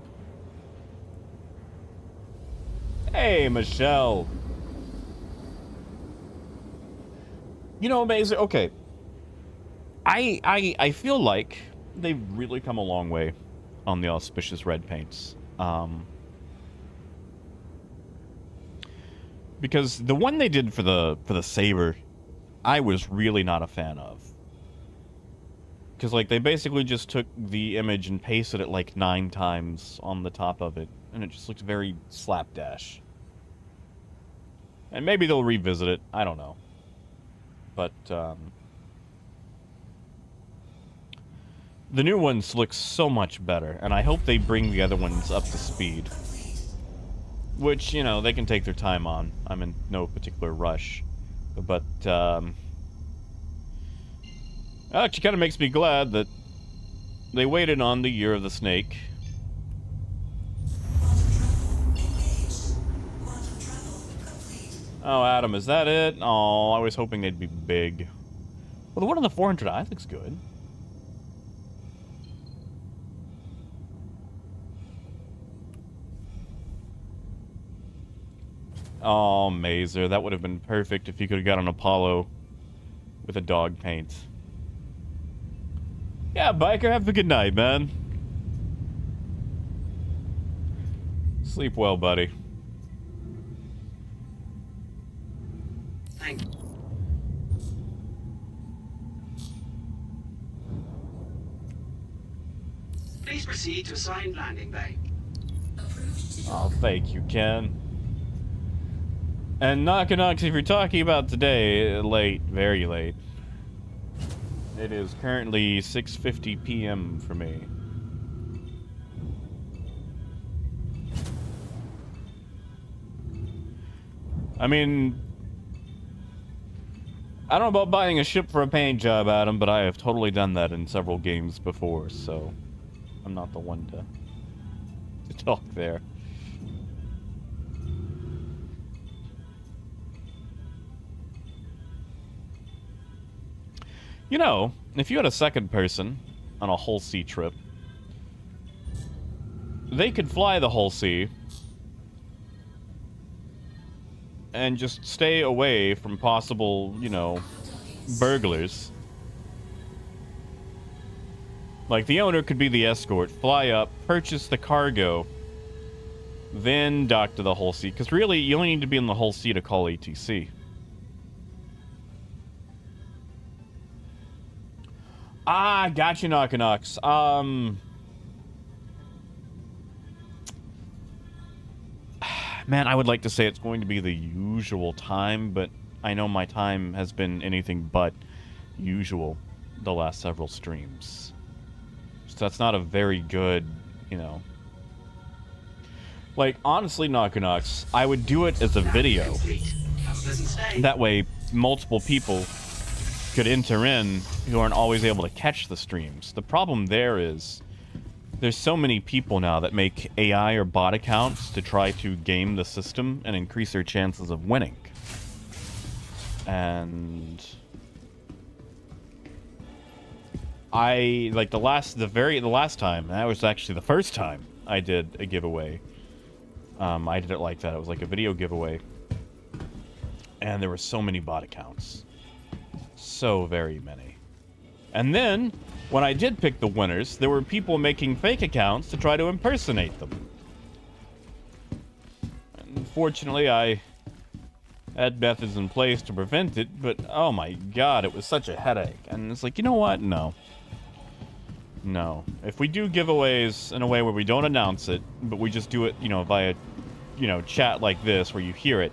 Hey, Michelle. You know, amazing. Okay. I feel like they've really come a long way on the auspicious red paints. Because the one they did for the saber, I was really not a fan of. Because, like, they basically just took the image and pasted it, like, 9 times on the top of it. And it just looked very slapdash. And maybe they'll revisit it. I don't know. But, the new ones look so much better. And I hope they bring the other ones up to speed. Which, you know, they can take their time on. I'm in no particular rush. But, actually kind of makes me glad that they waited on the Year of the Snake. Oh, Adam, is that it? Oh, I was hoping they'd be big. Well, the one on the 400i looks good. Oh, Mazer, that would have been perfect if you could have got an Apollo with a dog paint. Yeah, Biker, have a good night, man. Sleep well, buddy. Thank you. Please proceed to assigned landing bay. Oh, thank you, Ken. And Knocks, if you're talking about today, late, very late. It is currently 6:50 p.m. for me. I mean, I don't know about buying a ship for a paint job, Adam, but I have totally done that in several games before, so I'm not the one to talk there. You know, if you had a second person on a whole sea trip, they could fly the whole sea and just stay away from possible, you know, burglars. Like, the owner could be the escort, fly up, purchase the cargo, then dock to the whole sea. Because really, you only need to be in the whole sea to call ATC. Ah, gotcha, Knocks. Man, I would like to say it's going to be the usual time, but I know my time has been anything but usual the last several streams. So that's not a very good, you know. Like, honestly, Knocks, I would do it as a video. That way, multiple people could enter in who aren't always able to catch the streams. The problem there is there's so many people now that make AI or bot accounts to try to game the system and increase their chances of winning. And I, like, the last time, that was actually the first time I did a giveaway. I did it like that. It was like a video giveaway. And there were so many bot accounts. So very many. And then, when I did pick the winners, there were people making fake accounts to try to impersonate them. Unfortunately, as Ed Beth is in place to prevent it, but oh my god, it was such a headache. And it's like, you know what? No. No. If we do giveaways in a way where we don't announce it, but we just do it, you know, via, you know, chat like this where you hear it,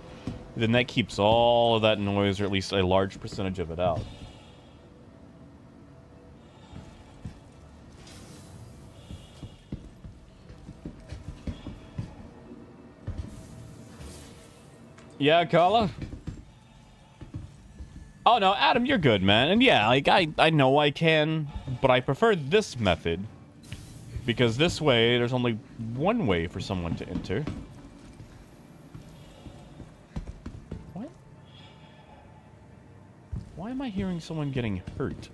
then that keeps all of that noise, or at least a large percentage of it, out. Yeah, Carla? Oh, no, Adam, you're good, man. And yeah, like, I know I can, but I prefer this method. Because this way, there's only one way for someone to enter. What? Why am I hearing someone getting hurt?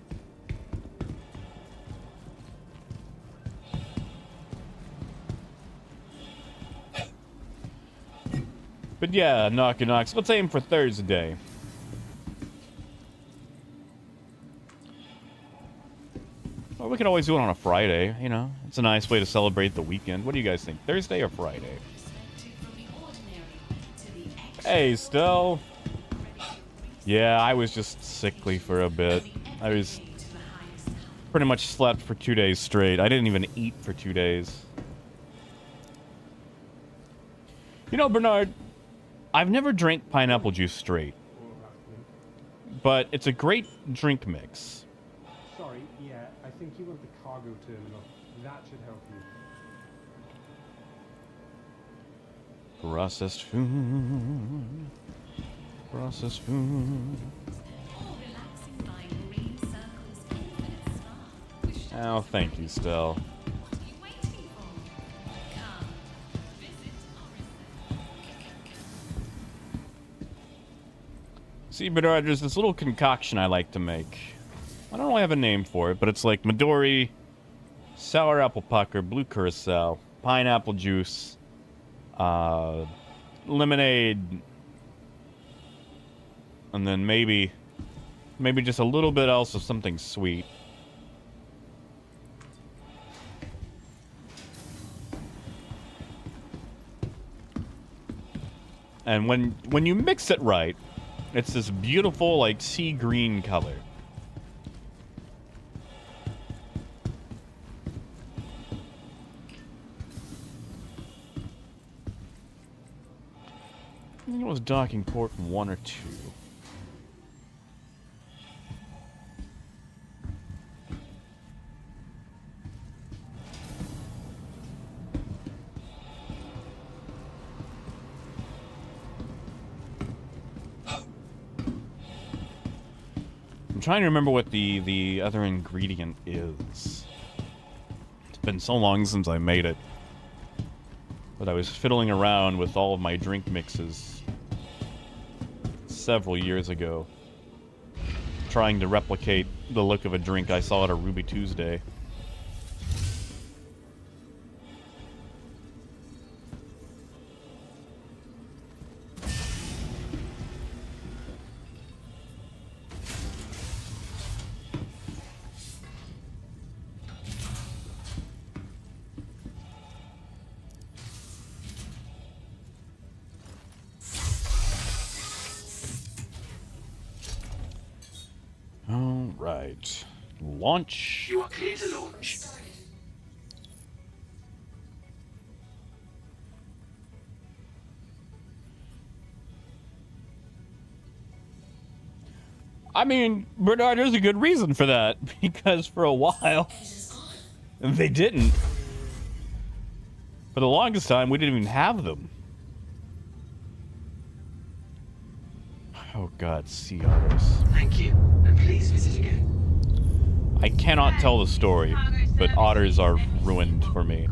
But yeah, Knock and Knocks. Let's aim for Thursday. Or we could always do it on a Friday, you know? It's a nice way to celebrate the weekend. What do you guys think? Thursday or Friday? Hey, Stell. Yeah, I was just sickly for a bit. I was pretty much slept for 2 days straight. I didn't even eat for 2 days. You know, Bernard, I've never drank pineapple juice straight. But it's a great drink mix. Sorry, yeah, I think you want the cargo terminal. That should help you. Processed food. Processed food. Oh, thank you, Stell. See, Bernard, there's this little concoction I like to make. I don't really have a name for it, but it's like Midori, sour apple pucker, blue curacao, pineapple juice, lemonade, and then maybe just a little bit else of something sweet. And when you mix it right, it's this beautiful, like, sea green color. I think it was docking port 1 or 2. I'm trying to remember what the other ingredient is. It's been so long since I made it. But I was fiddling around with all of my drink mixes several years ago, trying to replicate the look of a drink I saw at a Ruby Tuesday. Alright. Launch. You are clear to launch. I mean, Bernard, there's a good reason for that. Because for a while, they didn't. For the longest time, we didn't even have them. Oh god, sea otters. Thank you, and please visit again. I cannot tell the story, but otters are ruined for me.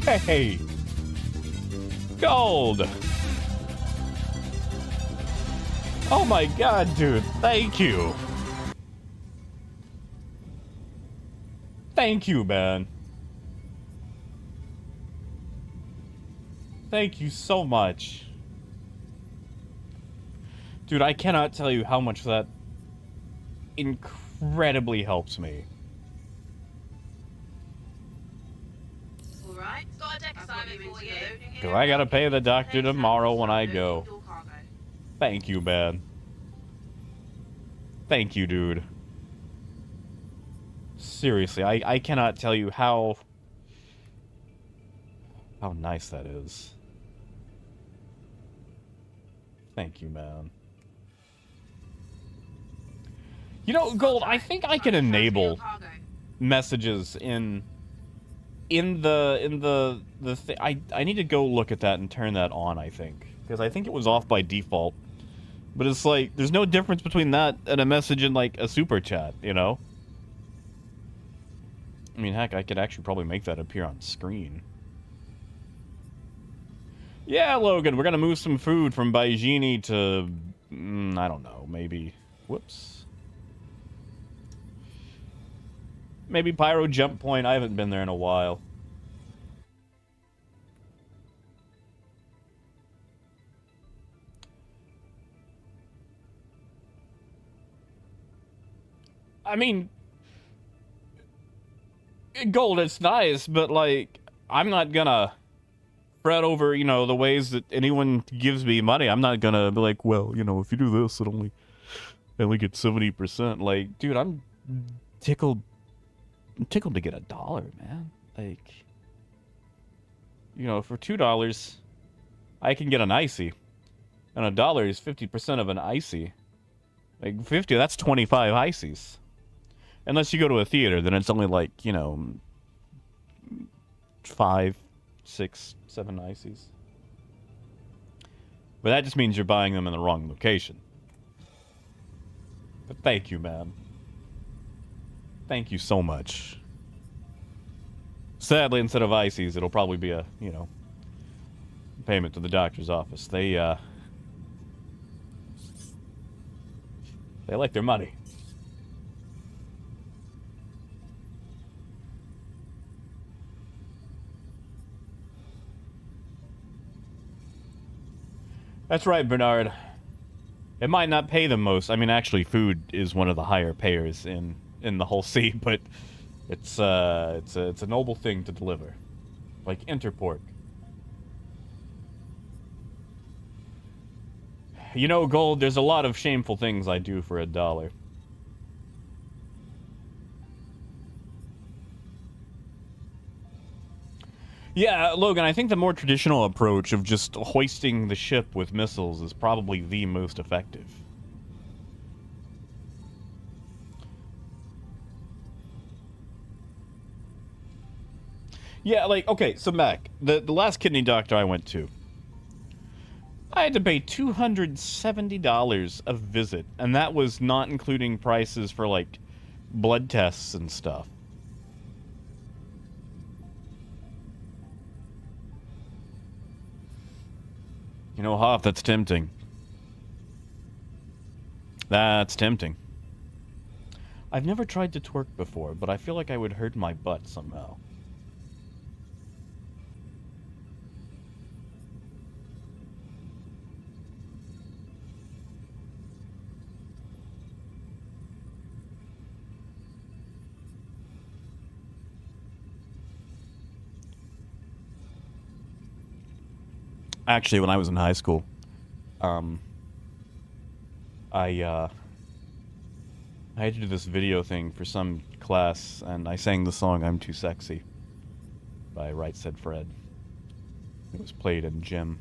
Hey! Gold! Oh my god, dude. Thank you. Thank you, man. Thank you so much. Dude, I cannot tell you how much that incredibly helps me. Alright, got a deck assignment for you. Because I gotta pay the doctor tomorrow when I go. Thank you, man. Thank you, dude. Seriously, I cannot tell you how nice that is. Thank you, man. You know, Gold, I think I can enable messages in the thing. I need to go look at that and turn that on, I think. Because I think it was off by default. But it's like, there's no difference between that and a message in, like, a super chat, you know? I mean, heck, I could actually probably make that appear on screen. Yeah, Logan, we're gonna move some food from Baijini to... I don't know, maybe... Whoops. Maybe Pyro Jump Point. I haven't been there in a while. I mean, Gold, it's nice, but, like, I'm not gonna fret over, you know, the ways that anyone gives me money. I'm not gonna be like, well, you know, if you do this, I only get 70%. Like, dude, I'm tickled to get $1, man. Like, you know, for $2, I can get an icy. And $1 is 50% of an icy. Like, 50, that's 25 ices. Unless you go to a theater, then it's only like, you know, 5, 6, 7 ices. But that just means you're buying them in the wrong location. But thank you, man. Thank you so much. Sadly, instead of ices, it'll probably be a, you know, payment to the doctor's office. They like their money. That's right, Bernard. It might not pay the most. I mean, actually, food is one of the higher payers in the whole sea, but it's a noble thing to deliver, like Interport. You know, Gold, there's a lot of shameful things I do for $1. Yeah, Logan, I think the more traditional approach of just hoisting the ship with missiles is probably the most effective. Yeah, like, okay, so Mac, the last kidney doctor I went to, I had to pay $270 a visit, and that was not including prices for, like, blood tests and stuff. You know, Hoff, that's tempting. That's tempting. I've never tried to twerk before, but I feel like I would hurt my butt somehow. Actually, when I was in high school, I had to do this video thing for some class, and I sang the song "I'm Too Sexy" by Right Said Fred. It was played in gym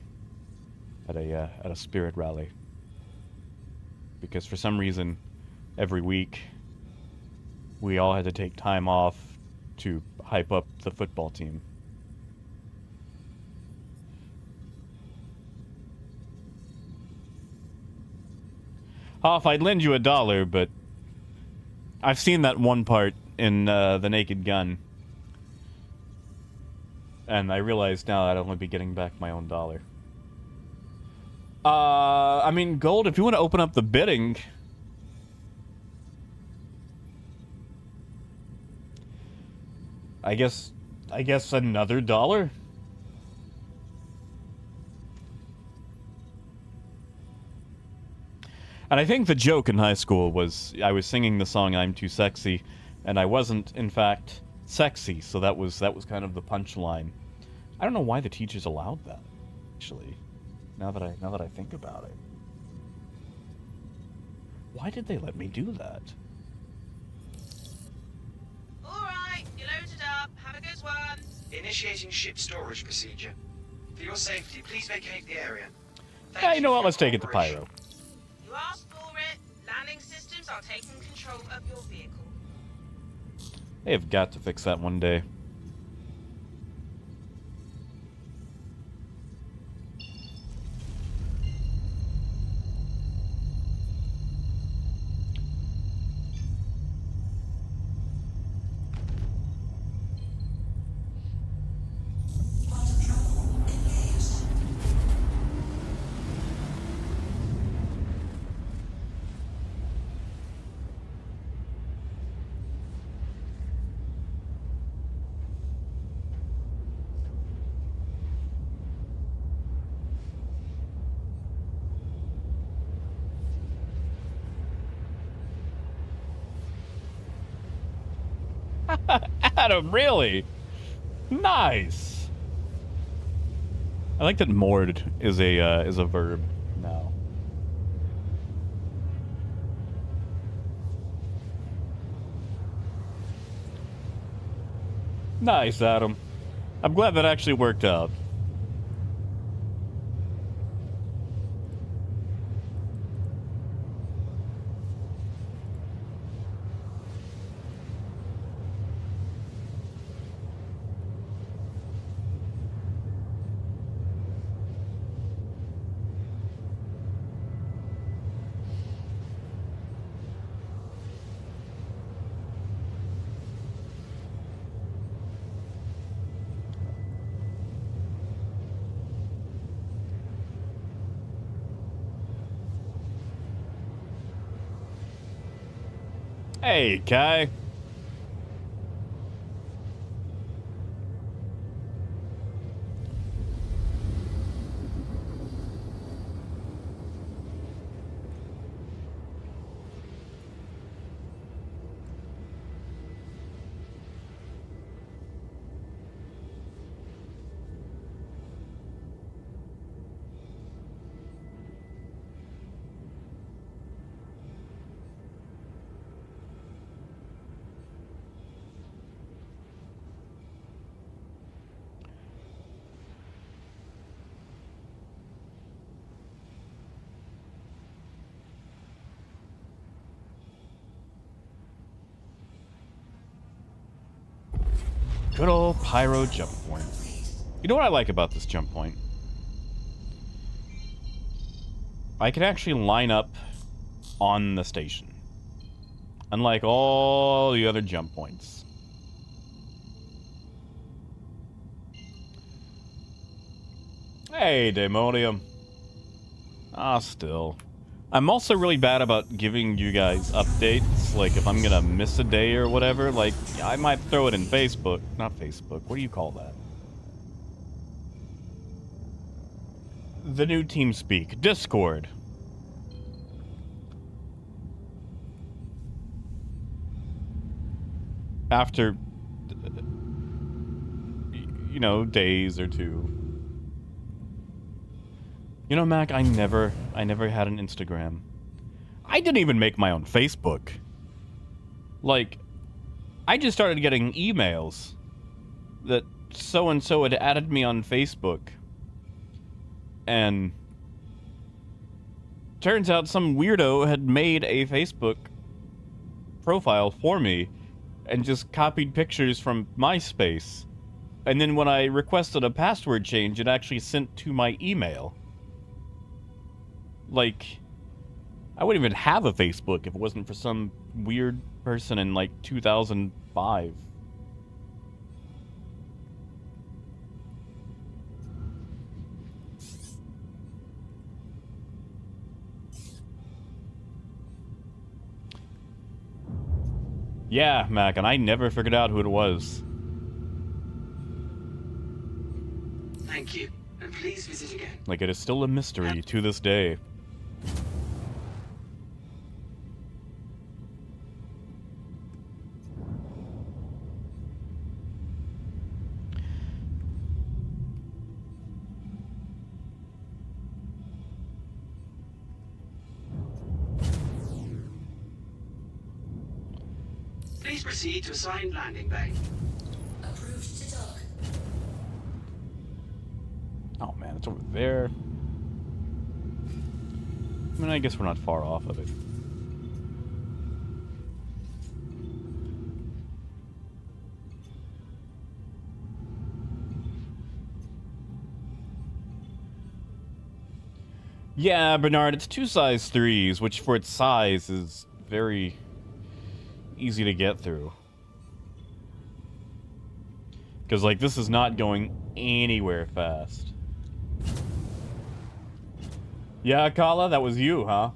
at a spirit rally because for some reason, every week we all had to take time off to hype up the football team. Hoff, I'd lend you $1, but I've seen that one part in The Naked Gun, and I realize now I'd only be getting back my own $1. I mean, Gold, if you want to open up the bidding... I guess another $1? And I think the joke in high school was I was singing the song I'm Too Sexy, and I wasn't, in fact, sexy, so that was kind of the punchline. I don't know why the teachers allowed that, actually, now that I think about it. Why did they let me do that? Alright, you're loaded up. Have a good one. Initiating ship storage procedure. For your safety, please vacate the area. Thank Yeah, you know for what? your Let's take it to cooperation. Pyro. You asked for it. Landing systems are taking control of your vehicle. They have got to fix that one day. Adam, really? Nice. I like that moored is a verb now. Nice, Adam. I'm glad that actually worked out. Hey, Kai. Good old Pyro jump point. You know what I like about this jump point? I can actually line up on the station. Unlike all the other jump points. Hey, Daemonium. Ah, still. I'm also really bad about giving you guys updates, like if I'm gonna miss a day or whatever, like I might throw it in Facebook. Not Facebook, what do you call that? The new TeamSpeak, Discord. After, you know, days or two. You know, Mac, I never had an Instagram. I didn't even make my own Facebook. Like, I just started getting emails that so-and-so had added me on Facebook. And turns out some weirdo had made a Facebook profile for me and just copied pictures from MySpace. And then when I requested a password change, it actually sent to my email. Like, I wouldn't even have a Facebook if it wasn't for some weird person in, like, 2005. Yeah, Mac, and I never figured out who it was. Thank you, and please visit again. Like, it is still a mystery to this day. Please proceed to assigned landing bay. Approved to dock. Oh man, it's over there. I mean, I guess we're not far off of it. Yeah, Bernard, it's 2 size 3s, which for its size is very easy to get through. Because, like, this is not going anywhere fast. Yeah, Kala, that was you, huh?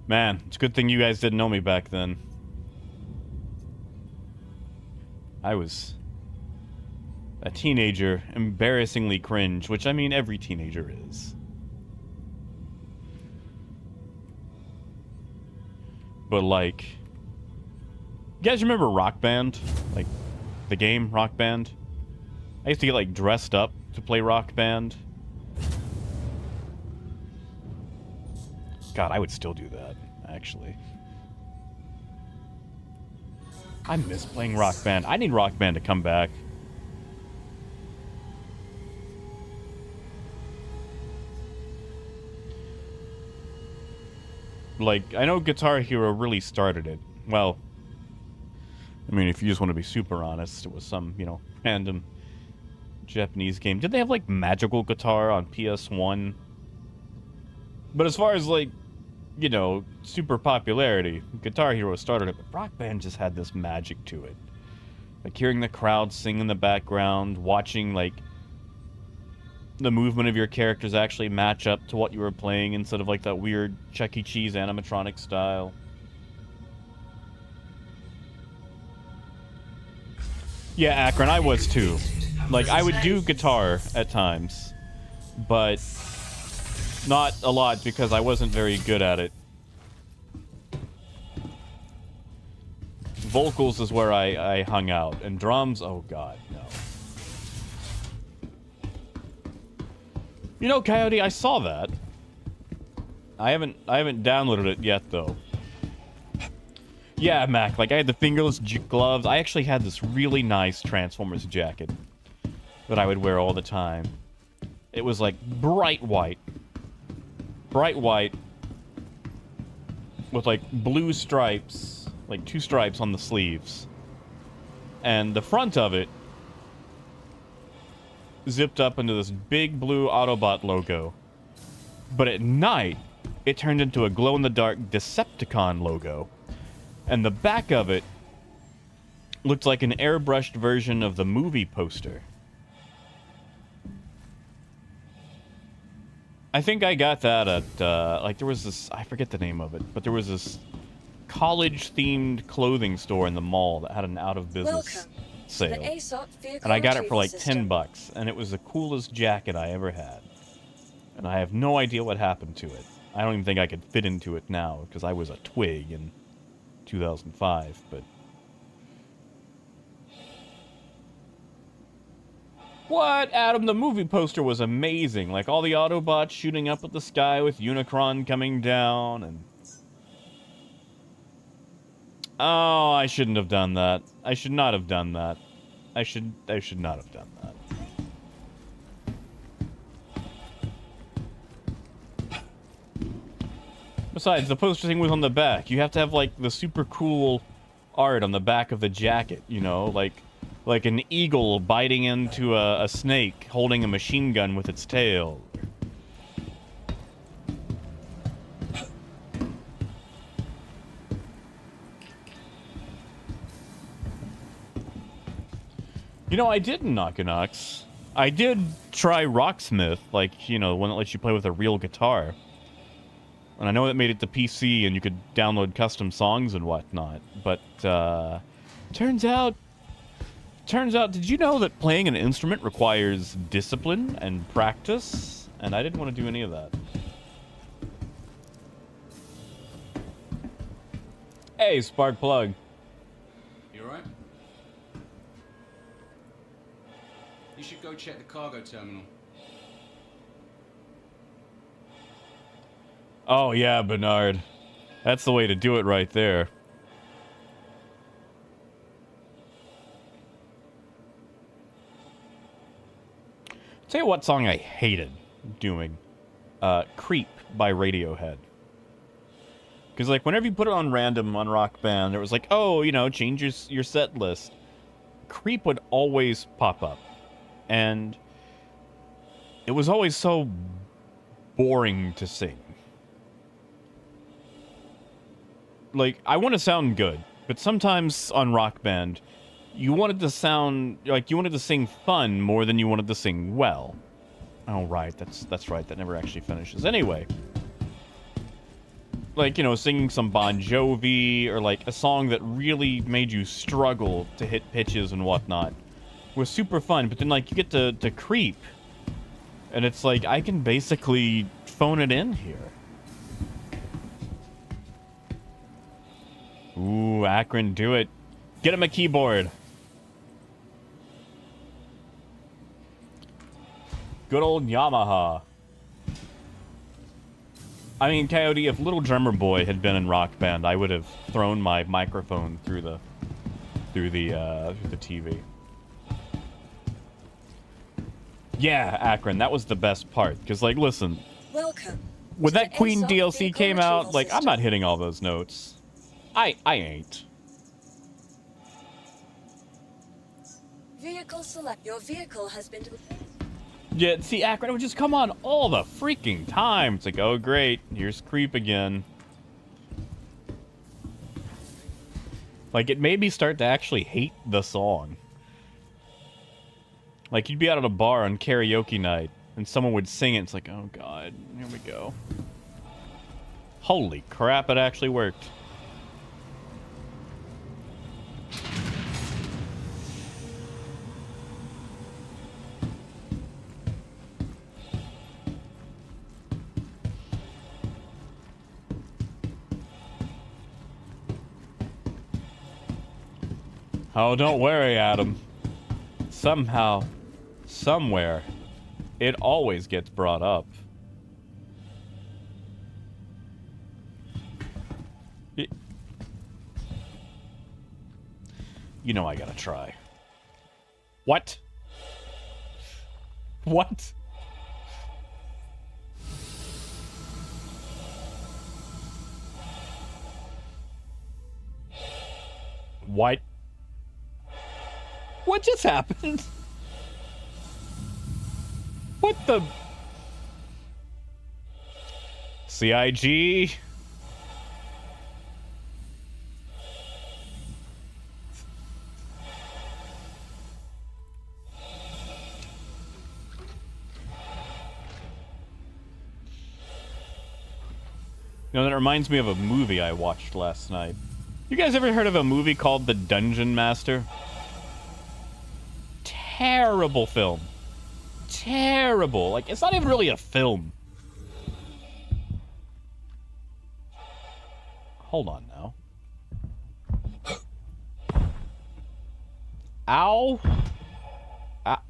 Man, it's a good thing you guys didn't know me back then. I was a teenager, embarrassingly cringe, which, I mean, every teenager is. But, like, you guys remember Rock Band? Like, the game Rock Band? I used to get, like, dressed up to play Rock Band. God, I would still do that, actually. I miss playing Rock Band. I need Rock Band to come back. Like, I know Guitar Hero really started it. Well, I mean, if you just want to be super honest, it was some, you know, random Japanese game. Did they have, like, Magical Guitar on PS1? But as far as, like, you know, super popularity, Guitar Hero started it, but Rock Band just had this magic to it. Like, hearing the crowd sing in the background, watching, like, the movement of your characters actually match up to what you were playing instead of, like, that weird Chuck E. Cheese animatronic style. Yeah, Akron, I was too. Like, I would do guitar at times, but not a lot because I wasn't very good at it. Vocals is where I hung out, and drums, oh god, no. You know, Coyote, I saw that. I haven't downloaded it yet, though. Yeah, Mac, like, I had the fingerless gloves. I actually had this really nice Transformers jacket that I would wear all the time. It was, like, bright white. Bright white. With, like, blue stripes. Like, 2 stripes on the sleeves. And the front of it zipped up into this big blue Autobot logo. But at night, it turned into a glow-in-the-dark Decepticon logo. And the back of it looked like an airbrushed version of the movie poster. I think I got that at, like, there was this, I forget the name of it, but there was this college-themed clothing store in the mall that had an out-of-business sale. And I got it for like $10, and it was the coolest jacket I ever had. And I have no idea what happened to it. I don't even think I could fit into it now, because I was a twig in 2005, but... What? Adam, the movie poster was amazing. Like, all the Autobots shooting up at the sky with Unicron coming down, and... Oh, I shouldn't have done that. I should not have done that. I should not have done that. Besides, the poster thing was on the back. You have to have, like, the super cool art on the back of the jacket, you know? Like an eagle biting into a snake holding a machine gun with its tail. You know, I did in Knockanox. I did try Rocksmith, like, you know, one that lets you play with a real guitar. And I know it made it to PC and you could download custom songs and whatnot. But, turns out, did you know that playing an instrument requires discipline and practice? And I didn't want to do any of that. Hey, Sparkplug. You alright? You should go check the cargo terminal. Oh, yeah, Bernard. That's the way to do it right there. Tell you what song I hated doing. Creep by Radiohead. Because, like, whenever you put it on random on Rock Band, it was like, oh, you know, change your set list. Creep would always pop up. And it was always so boring to sing. Like, I want to sound good, but sometimes on Rock Band, you wanted to sound, like, you wanted to sing fun more than you wanted to sing well. Oh, right, that's right, that never actually finishes. Anyway. Like, you know, singing some Bon Jovi, or, like, a song that really made you struggle to hit pitches and whatnot was super fun, but then, like, you get to Creep, and it's like, I can basically phone it in here. Ooh, Akron, do it. Get him a keyboard. Good old Yamaha. I mean, Coyote, if Little Drummer Boy had been in Rock Band, I would have thrown my microphone through the TV. Yeah, Akron, that was the best part. Because, like, listen. Welcome. When to that the Queen ASOP DLC vehicle came out, retrieval like, I'm system. not hitting all those notes. I ain't. Vehicle select. Your vehicle has been. Yeah, see, Akron, it would just come on all the freaking time. It's like, oh, great, here's Creep again. Like, it made me start to actually hate the song. Like, you'd be out at a bar on karaoke night, and someone would sing it, it's like, oh, God, here we go. Holy crap, it actually worked. Oh, don't worry, Adam. Somehow, somewhere, it always gets brought up. You know I gotta try. What? What? What? What just happened? What the? CIG? You know, that reminds me of a movie I watched last night. You guys ever heard of a movie called The Dungeon Master? Terrible film. Terrible. Like, it's not even really a film. Hold on now. Ow. Ah.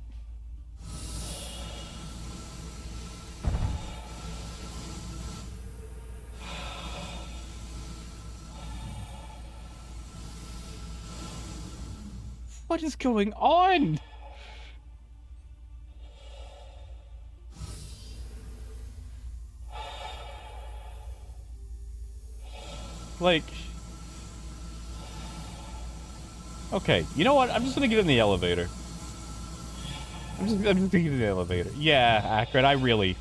What is going on? Like, okay, you know what? I'm just gonna get in the elevator. I'm just gonna get in the elevator. Yeah, Akron, I really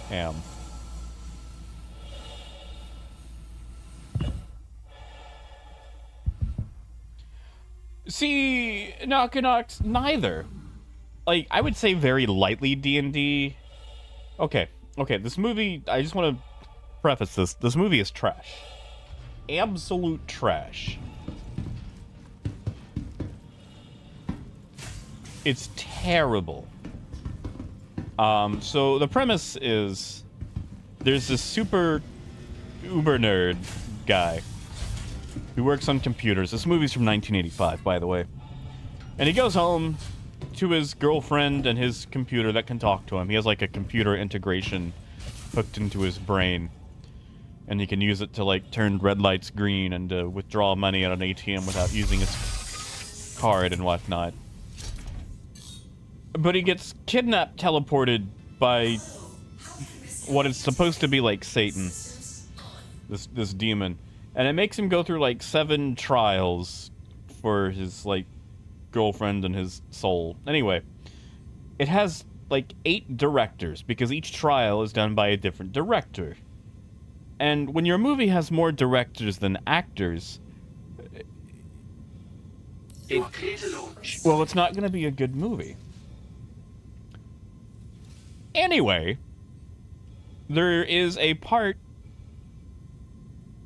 am. See, Knocks, neither. Like, I would say very lightly D&D. Okay, this movie, I just want to preface this. This movie is trash. Absolute trash. It's terrible. So the premise is there's this super uber nerd guy who works on computers. This movie's from 1985, by the way. And he goes home to his girlfriend and his computer that can talk to him. He has like a computer integration hooked into his brain. And he can use it to like turn red lights green and to withdraw money at an ATM without using his card and whatnot. But he gets kidnapped, teleported by what is supposed to be like Satan. This demon. And it makes him go through like 7 trials for his like girlfriend and his soul. Anyway, it has like 8 directors because each trial is done by a different director. And when your movie has more directors than actors, You are clear to launch. well, it's not going to be a good movie. Anyway, there is a part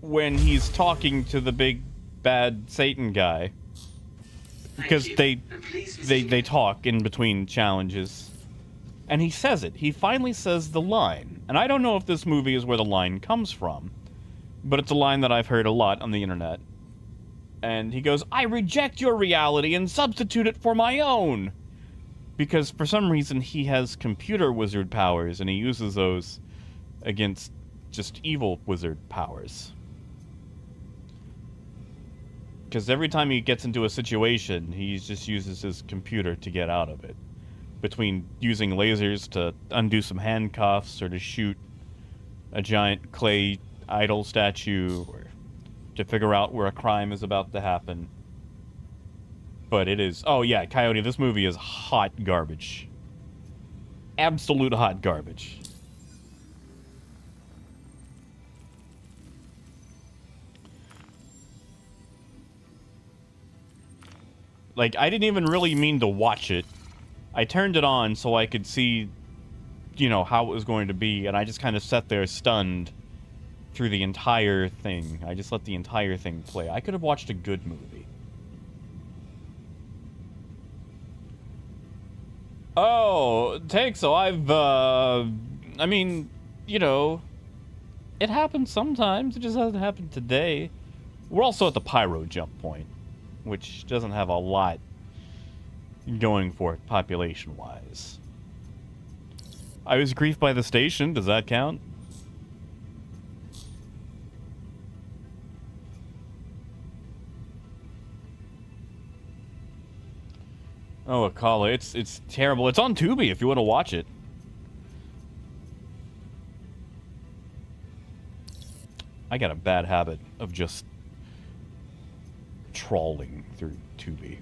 when he's talking to the big bad Satan guy, because they talk in between challenges, and he says it. He finally says the line, and I don't know if this movie is where the line comes from, but it's a line that I've heard a lot on the internet. And he goes, "I reject your reality and substitute it for my own." Because for some reason he has computer wizard powers, and he uses those against just evil wizard powers. Because every time he gets into a situation, he just uses his computer to get out of it. Between using lasers to undo some handcuffs, or to shoot a giant clay idol statue, or to figure out where a crime is about to happen. But it is... Oh yeah, Coyote, this movie is hot garbage. Absolute hot garbage. Like, I didn't even really mean to watch it. I turned it on so I could see, you know, how it was going to be, and I just kind of sat there stunned through the entire thing. I just let the entire thing play. I could have watched a good movie. Oh, so I've, I mean, you know, it happens sometimes. It just hasn't happened today. We're also at the pyro jump point, which doesn't have a lot going for it population-wise. I was griefed by the station. Does that count? Oh, Akala, it's terrible. It's on Tubi if you want to watch it. I got a bad habit of just trawling through Tubi.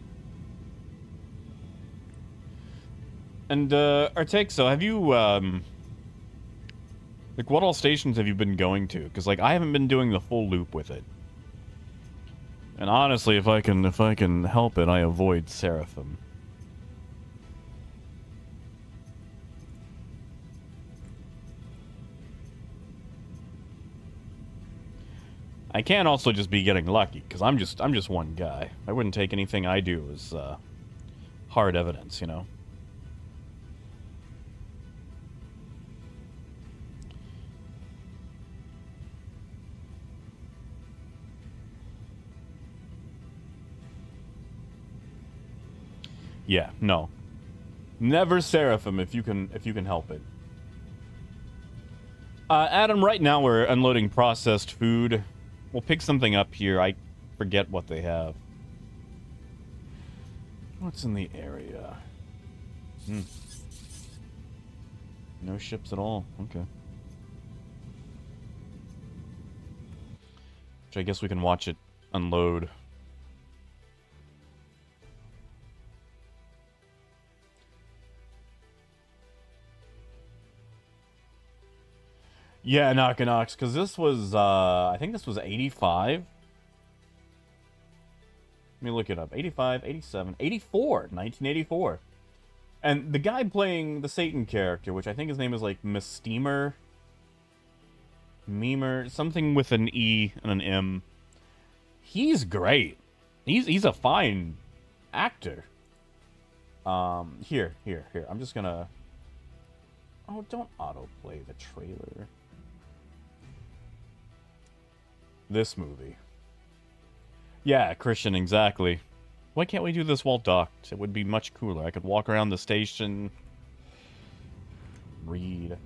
And, Artexo, have you, like, what all stations have you been going to? Because, like, I haven't been doing the full loop with it. And honestly, if I can help it, I avoid Seraphim. I can also just be getting lucky, because I'm just one guy. I wouldn't take anything I do as hard evidence, you know? Yeah, no. Never Seraphim if you can help it. Adam, right now we're unloading processed food. We'll pick something up here. I forget what they have. What's in the area? No ships at all. Okay. Which I guess we can watch it unload. Yeah, Knockanox, because this was, I think this was 85. Let me look it up. 85, 87, 84, 1984. And the guy playing the Satan character, which I think his name is like Mystemer, Memer, something with an E and an M. He's great. He's a fine actor. Here. I'm just gonna... Oh, don't autoplay the trailer. This movie. Yeah, Christian, exactly. Why can't we do this while docked? It would be much cooler. I could walk around the station, read.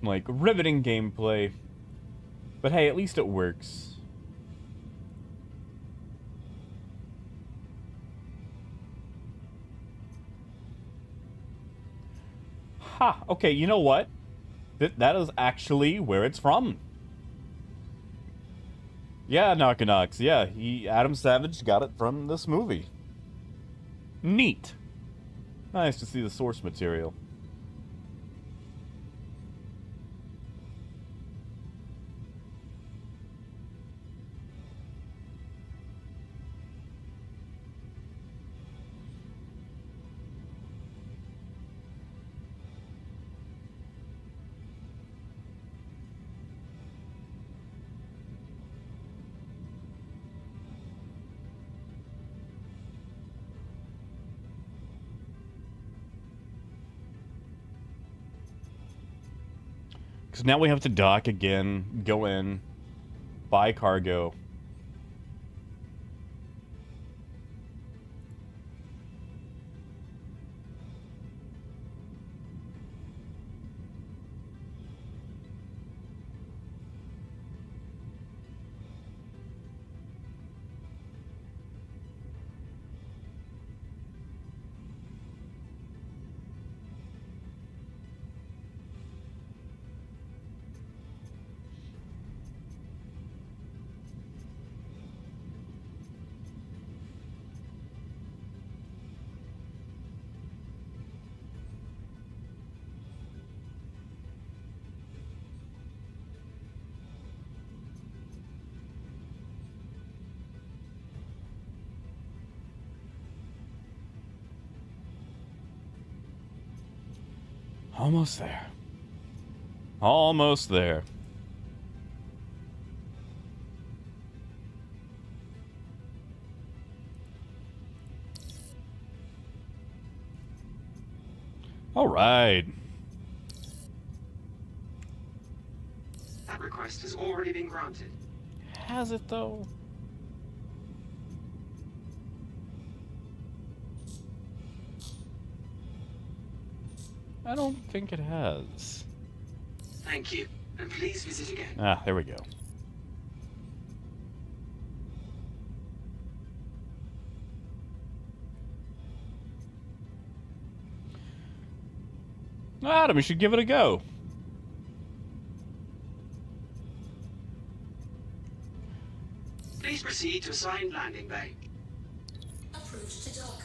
Like, riveting gameplay. But hey, at least it works. Ha! Okay, you know what? That is actually where it's from. Yeah, Knockanocks. Yeah, Adam Savage got it from this movie. Neat. Nice to see the source material. Because now we have to dock again, go in, buy cargo. Almost there. Almost there. All right. That request has already been granted. Has it, though? I don't think it has. Thank you, and please visit again. Ah, there we go. Adam, you should give it a go. Please proceed to assigned landing bay. Approved to dock.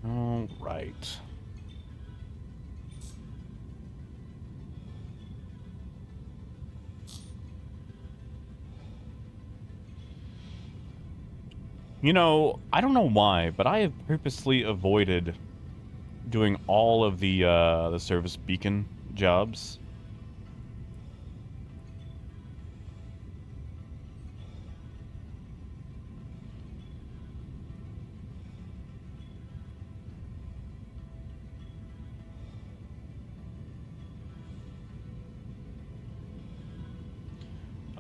All right. You know, I don't know why, but I have purposely avoided doing all of the service beacon jobs.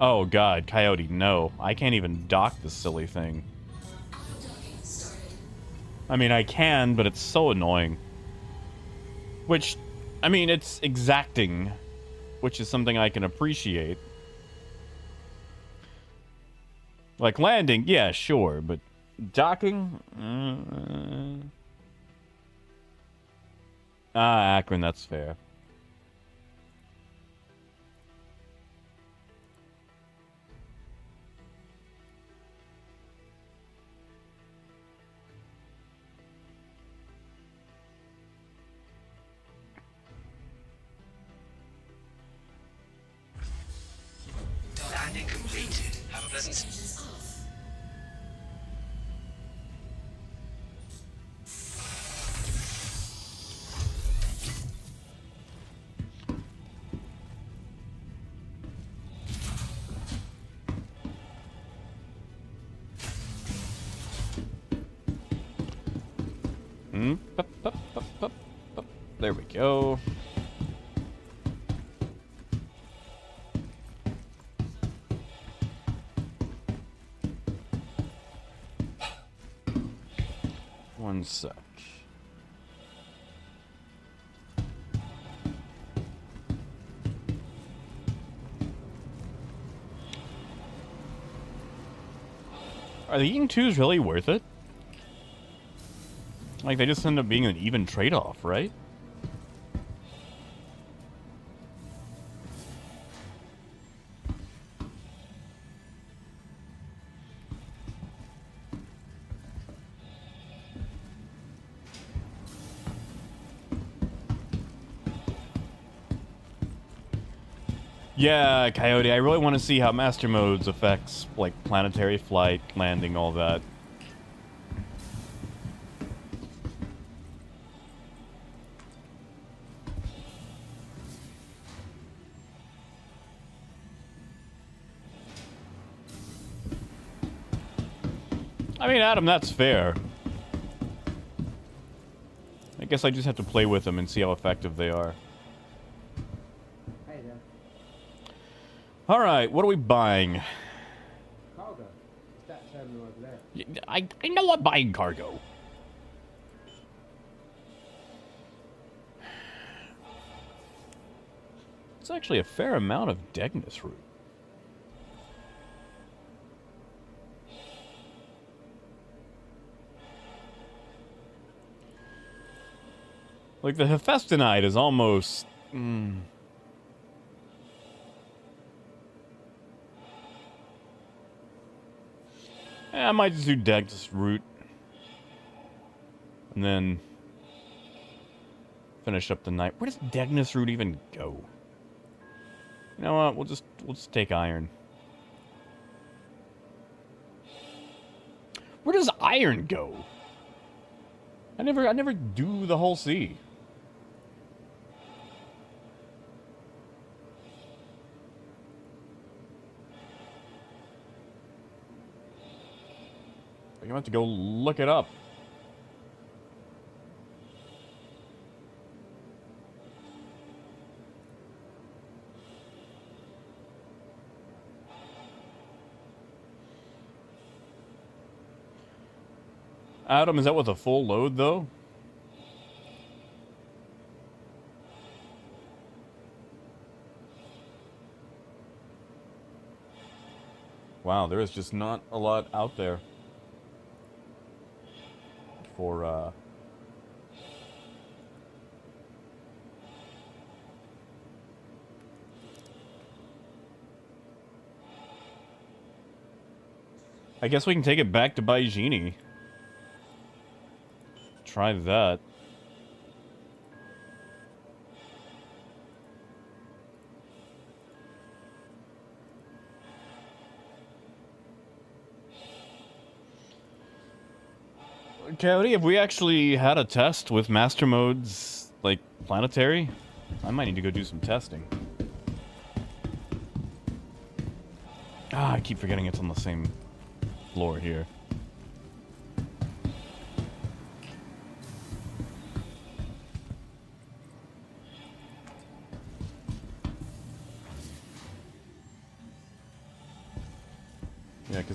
Oh god, Coyote, no. I can't even dock this silly thing. Auto-docking started. I mean, I can, but it's so annoying. Which, I mean, it's exacting, which is something I can appreciate. Like landing, yeah, sure, but docking? Akron, that's fair. Landing completed. Have a pleasant... Engines off. There we go. One sec. Are the Eating 2s really worth it? Like, they just end up being an even trade-off, right? Yeah, Coyote, I really want to see how Master Modes affects, like, planetary flight, landing, all that. I mean, Adam, that's fair. I guess I just have to play with them and see how effective they are. Hey there. Alright, what are we buying? Cargo. It's that terminal over there. I know I'm buying cargo. It's actually a fair amount of Degnus root. Like, the Hephaestonite is almost... I might just do Degnus root. And then... finish up the night. Where does Degnus root even go? You know what? We'll just take iron. Where does iron go? I never do the whole sea. I'm gonna have to go look it up. Adam, is that with a full load, though? Wow, there is just not a lot out there for, I guess we can take it back to Baijini. Try that. Coyote, have we actually had a test with master modes, like, planetary? I might need to go do some testing. Ah, I keep forgetting it's on the same floor here.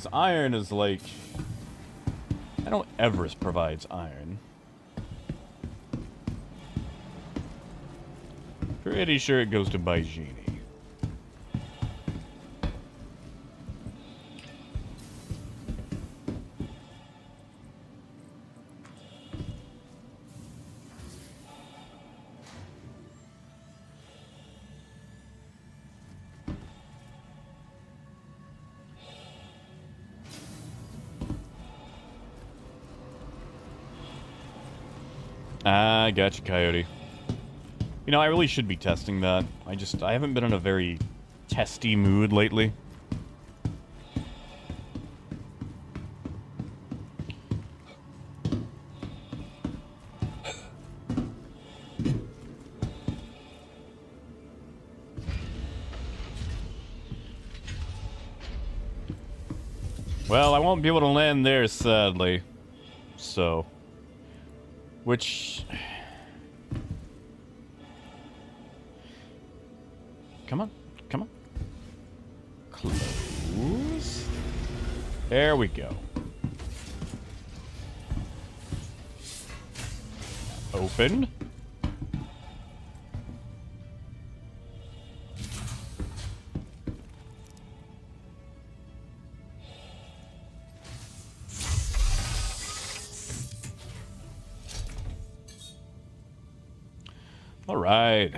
Because iron is like... I know Everest provides iron. Pretty sure it goes to Baijini. Ah, gotcha, Coyote. You know, I really should be testing that. I haven't been in a very testy mood lately. Well, I won't be able to land there, sadly. So... Which... Come on. Come on. Close. There we go. Open. All right.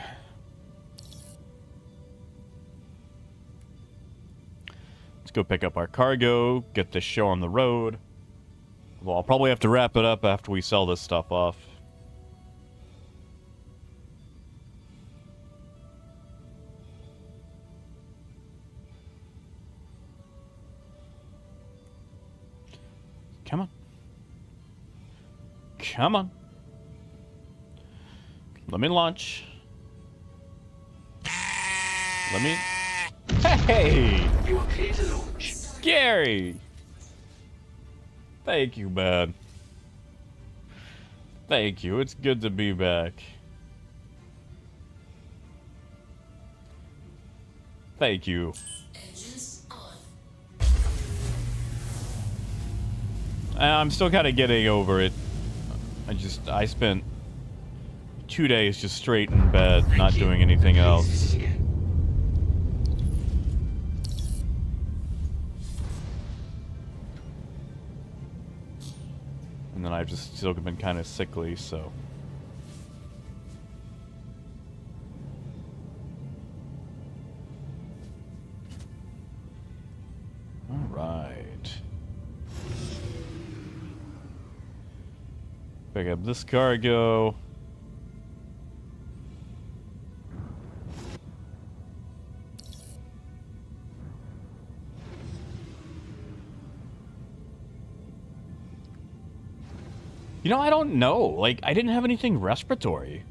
Let's go pick up our cargo, get this show on the road. Well, I'll probably have to wrap it up after we sell this stuff off. Come on. Come on. Let me launch. Let me... Hey! You are clear to launch. Gary! Thank you, man. Thank you. It's good to be back. Thank you. Engines on. I'm still kind of getting over it. I spent 2 days just straight in bed, not doing anything else. And then I've just still been kind of sickly, so... Alright. Pick up this cargo. You know, I don't know. Like, I didn't have anything respiratory.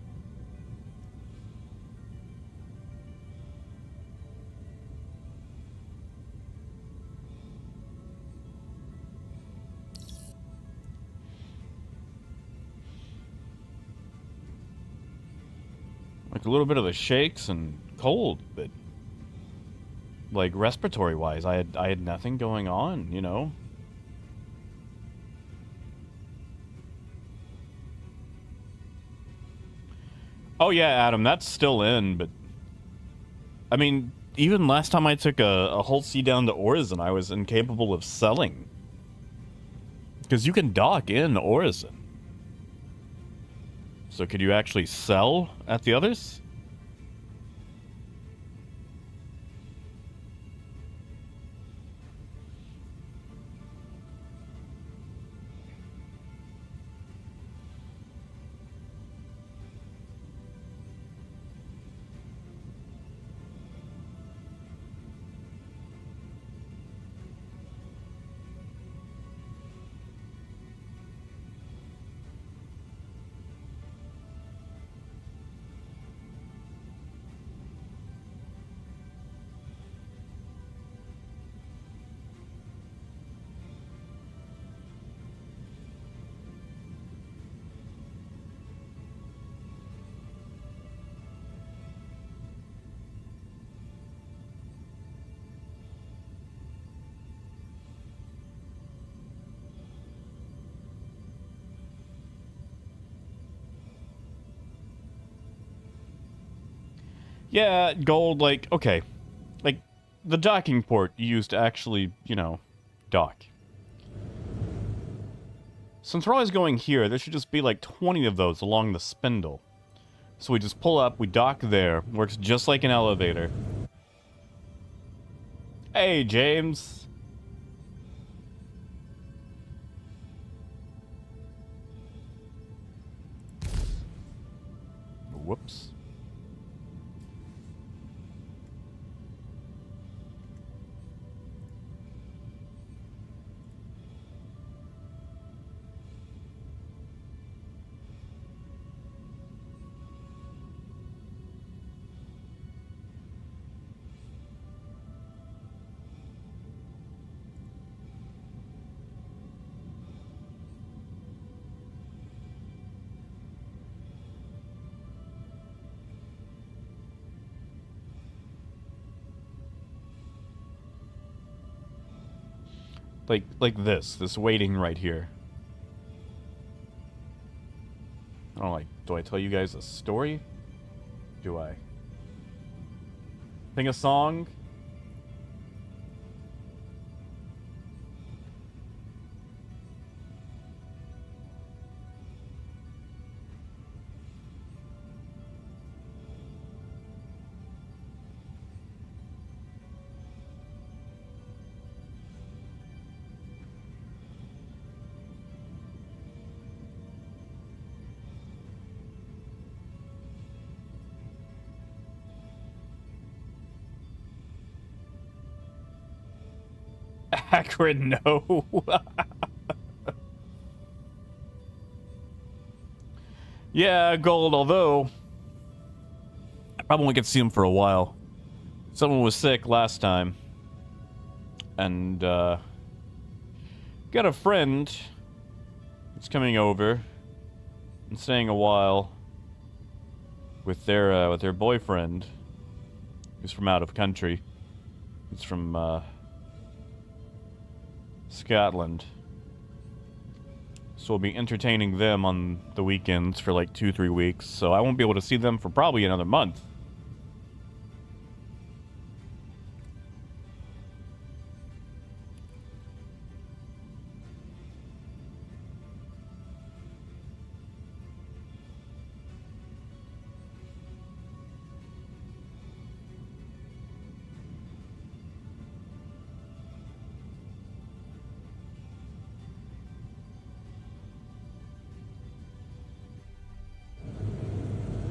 Like, a little bit of the shakes and cold, but... Like, respiratory-wise, I had nothing going on, you know? Oh yeah, Adam, that's still in, but... I mean, even last time I took a whole sea down to Orison, I was incapable of selling. Because you can dock in Orison. So could you actually sell at the others? Yeah, gold, like, okay. Like, the docking port you used to actually, you know, dock. Since we're always going here, there should just be like 20 of those along the spindle. So we just pull up, we dock there. Works just like an elevator. Hey, James. Whoops. Like this waiting right here. Oh, like, do I tell you guys a story? Do I? Sing a song? Acrid, no. Yeah, gold, although I probably won't get to see him for a while. Someone was sick last time. And, got a friend that's coming over and staying a while with their boyfriend, who's from out of country. He's from, Scotland. So we'll be entertaining them on the weekends for like 2-3 weeks. So I won't be able to see them for probably another month.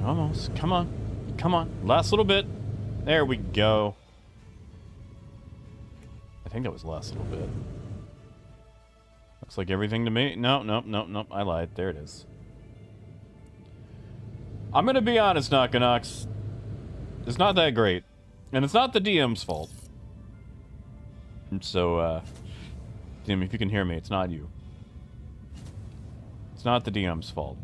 Almost. Come on. Come on. Last little bit. There we go. I think that was the last little bit. Looks like everything to me. No. I lied. There it is. I'm gonna be honest, Knockanox. It's not that great. And it's not the DM's fault. So, DM, if you can hear me, it's not you. It's not the DM's fault.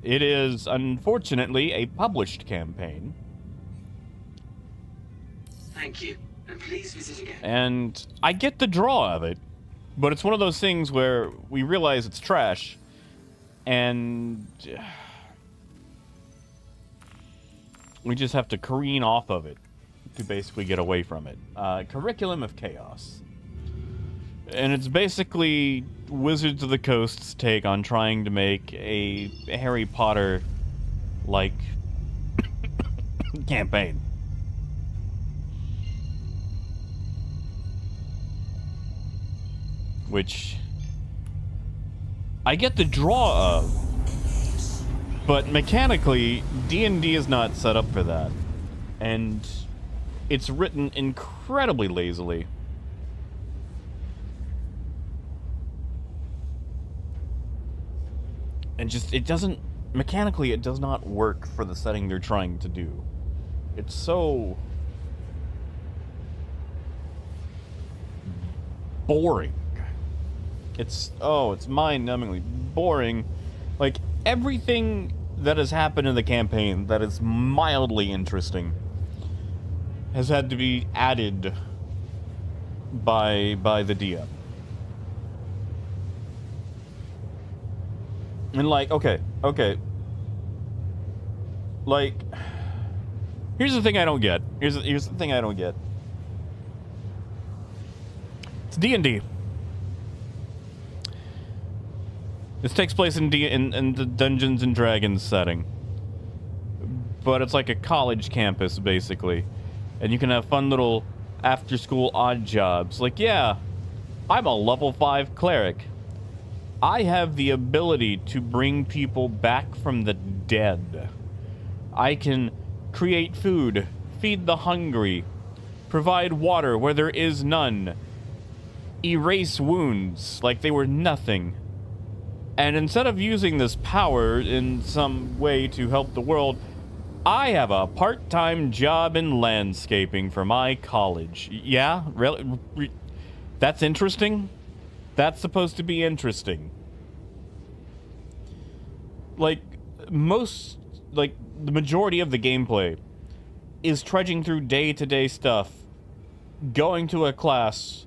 It is, unfortunately, a published campaign. Thank you, and please visit again. And I get the draw of it, but it's one of those things where we realize it's trash, and we just have to careen off of it to basically get away from it. Curriculum of Chaos. And it's basically Wizards of the Coast's take on trying to make a Harry Potter-like campaign. Which I get the draw of, but mechanically, D&D is not set up for that. And it's written incredibly lazily. And just, it doesn't, mechanically, it does not work for the setting they're trying to do. It's so boring. It's mind-numbingly boring. Like, everything that has happened in the campaign that is mildly interesting has had to be added by the DM. And like, okay. Like, here's the thing I don't get. Here's the thing I don't get. It's D&D. This takes place in the Dungeons and Dragons setting. But it's like a college campus, basically. And you can have fun little after-school odd jobs. Like, yeah, I'm a level 5 cleric. I have the ability to bring people back from the dead. I can create food, feed the hungry, provide water where there is none, erase wounds like they were nothing. And instead of using this power in some way to help the world, I have a part-time job in landscaping for my college. Yeah? Really? That's interesting? That's supposed to be interesting. Like, the majority of the gameplay is trudging through day-to-day stuff, going to a class,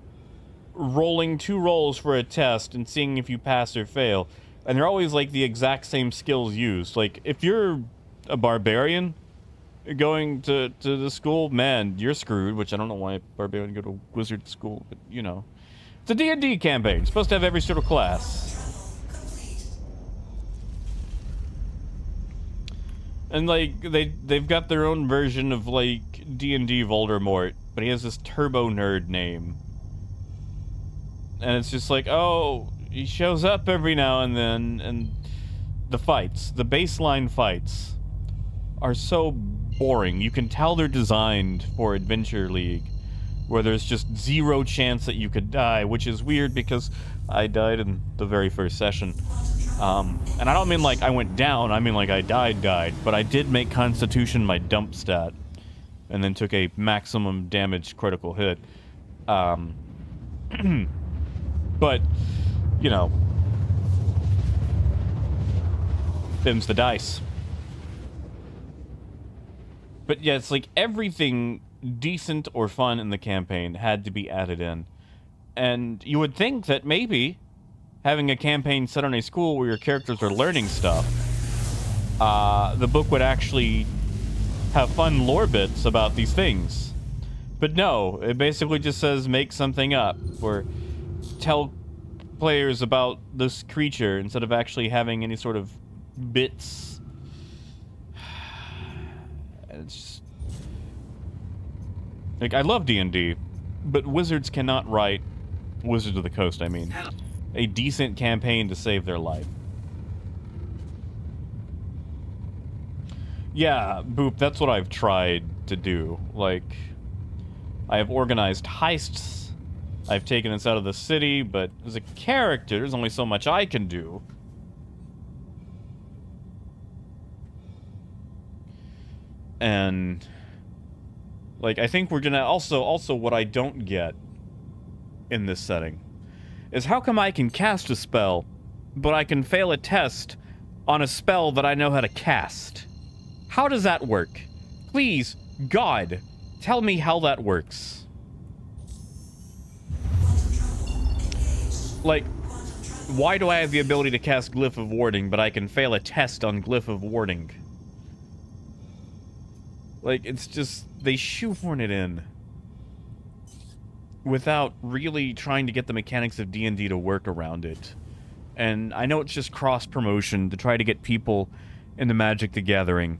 rolling 2 rolls for a test, and seeing if you pass or fail. And they're always, like, the exact same skills used. Like, if you're a barbarian going to the school, man, you're screwed, which I don't know why barbarian go to wizard school, but, you know. It's a D&D campaign. It's supposed to have every sort of class. And, like, they've got their own version of, like, D&D Voldemort, but he has this turbo nerd name. And it's just like, oh, he shows up every now and then, and the baseline fights, are so boring. You can tell they're designed for Adventure League, where there's just 0 chance that you could die, which is weird because I died in the very first session. And I don't mean like I went down, I mean like I died, but I did make Constitution my dump stat, and then took a maximum damage critical hit. But, you know, them's the dice. But yeah, it's like everything decent or fun in the campaign had to be added in. And you would think that maybe having a campaign set on a school where your characters are learning stuff, the book would actually have fun lore bits about these things. But no, it basically just says make something up, or tell players about this creature instead of actually having any sort of bits. It's just, like, I love D&D, but Wizards cannot write, Wizards of the Coast, I mean, a decent campaign to save their life. Yeah, Boop, that's what I've tried to do. Like, I have organized heists, I've taken us out of the city, but as a character, there's only so much I can do. And, like, I think we're gonna also what I don't get in this setting is how come I can cast a spell, but I can fail a test on a spell that I know how to cast? How does that work? Please, God, tell me how that works. Like, why do I have the ability to cast Glyph of Warding, but I can fail a test on Glyph of Warding? Like, it's just, they shoehorn it in without really trying to get the mechanics of D&D to work around it. And I know it's just cross-promotion to try to get people into Magic the Gathering,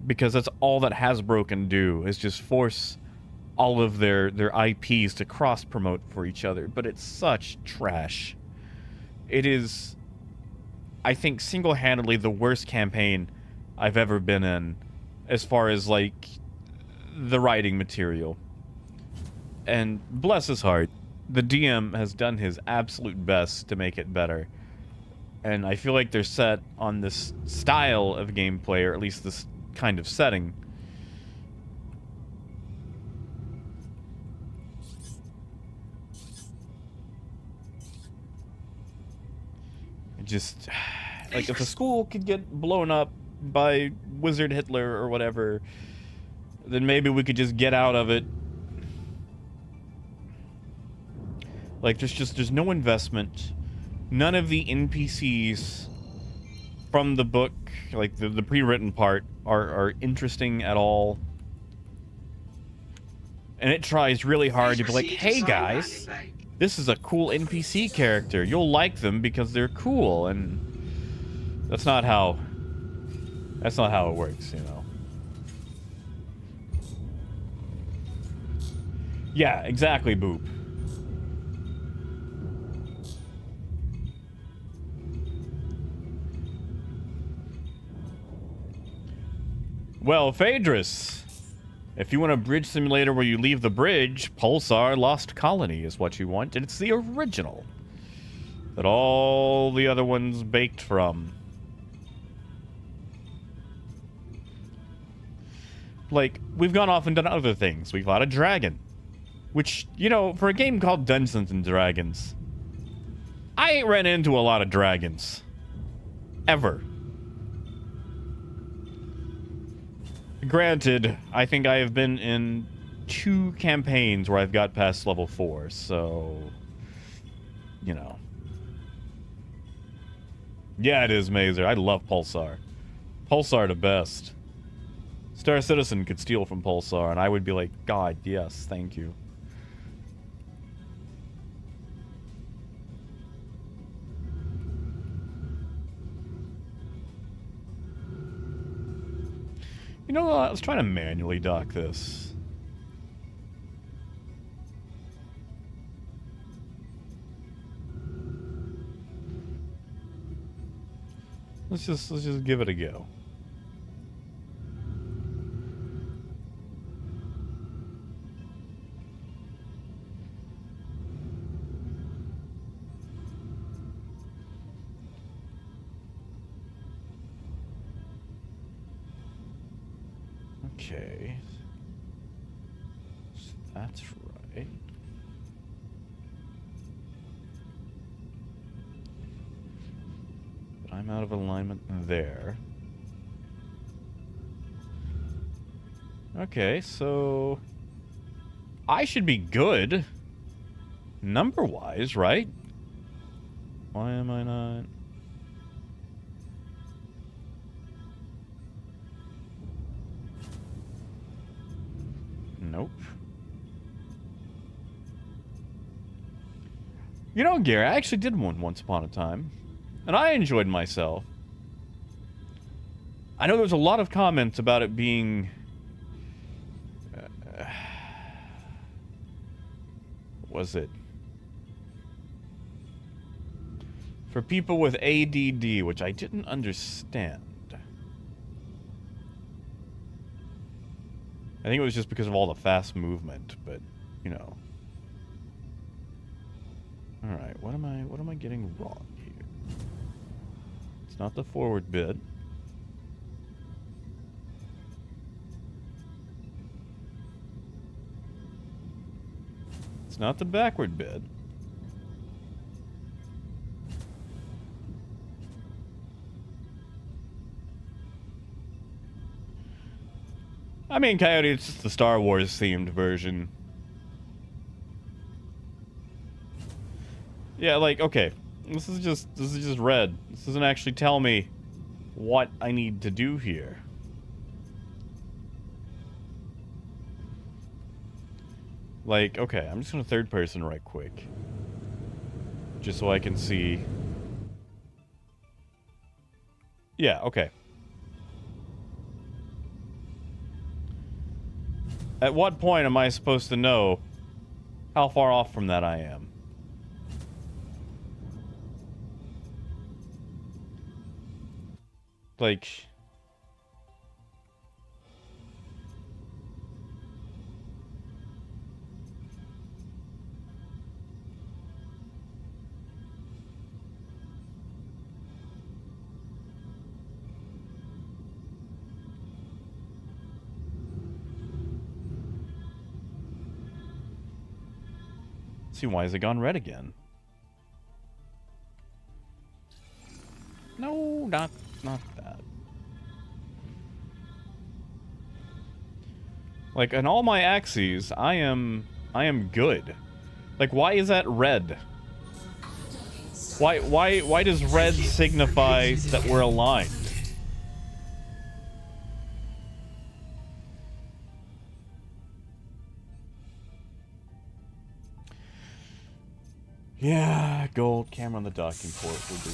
because that's all that Hasbro can do, is just force all of their IPs to cross-promote for each other. But it's such trash. It is, I think, single-handedly the worst campaign I've ever been in, as far as, like, the writing material. And bless his heart, the DM has done his absolute best to make it better. And I feel like they're set on this style of gameplay, or at least this kind of setting. It just, like, if a school could get blown up by Wizard Hitler or whatever, then maybe we could just get out of it. Like, there's no investment. None of the NPCs from the book, like the pre-written part, are interesting at all. And it tries really hard to be like, hey guys, this is a cool NPC character. You'll like them because they're cool. And that's not how it works, you know. Yeah, exactly, Boop. Well, Phaedrus, if you want a bridge simulator where you leave the bridge, Pulsar Lost Colony is what you want, and it's the original that all the other ones baked from. Like, we've gone off and done other things. We fought a dragon, which, you know, for a game called Dungeons and Dragons, I ain't ran into a lot of dragons. Ever. Granted, I think I have been in 2 campaigns where I've got past level 4, so... You know. Yeah, it is, Mazer. I love Pulsar. Pulsar the best. Star Citizen could steal from Pulsar, and I would be like, God, yes, thank you. You know, I was trying to manually dock this. Let's just give it a go. Okay. So that's right. But I'm out of alignment there. Okay, so I should be good number-wise, right? Why am I not? Nope. You know, Gary, I actually did one once upon a time, and I enjoyed myself. I know there was a lot of comments about it being... what was it? For people with ADD, which I didn't understand. I think it was just because of all the fast movement, but, you know. Alright, what am I getting wrong here? It's not the forward bit. It's not the backward bit. I mean, Coyote, it's just the Star Wars themed version. Yeah, like, okay. This is just red. This doesn't actually tell me what I need to do here. Like, okay, I'm just gonna third person right quick. Just so I can see. Yeah, okay. At what point am I supposed to know how far off from that I am? Like... See, why has it gone red again? No, not that. Like, on all my axes, I am good. Like, why is that red? Why does red signify that we're aligned? Yeah, gold camera on the docking port will do.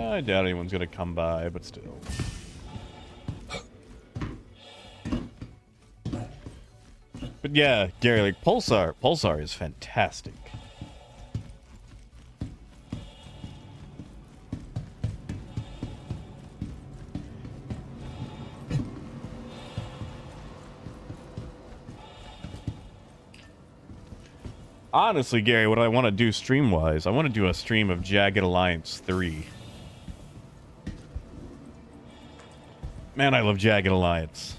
I doubt anyone's gonna come by, but still. But yeah, Gary, like Pulsar is fantastic. Honestly, Gary, what I want to do stream-wise, I want to do a stream of Jagged Alliance 3. Man, I love Jagged Alliance.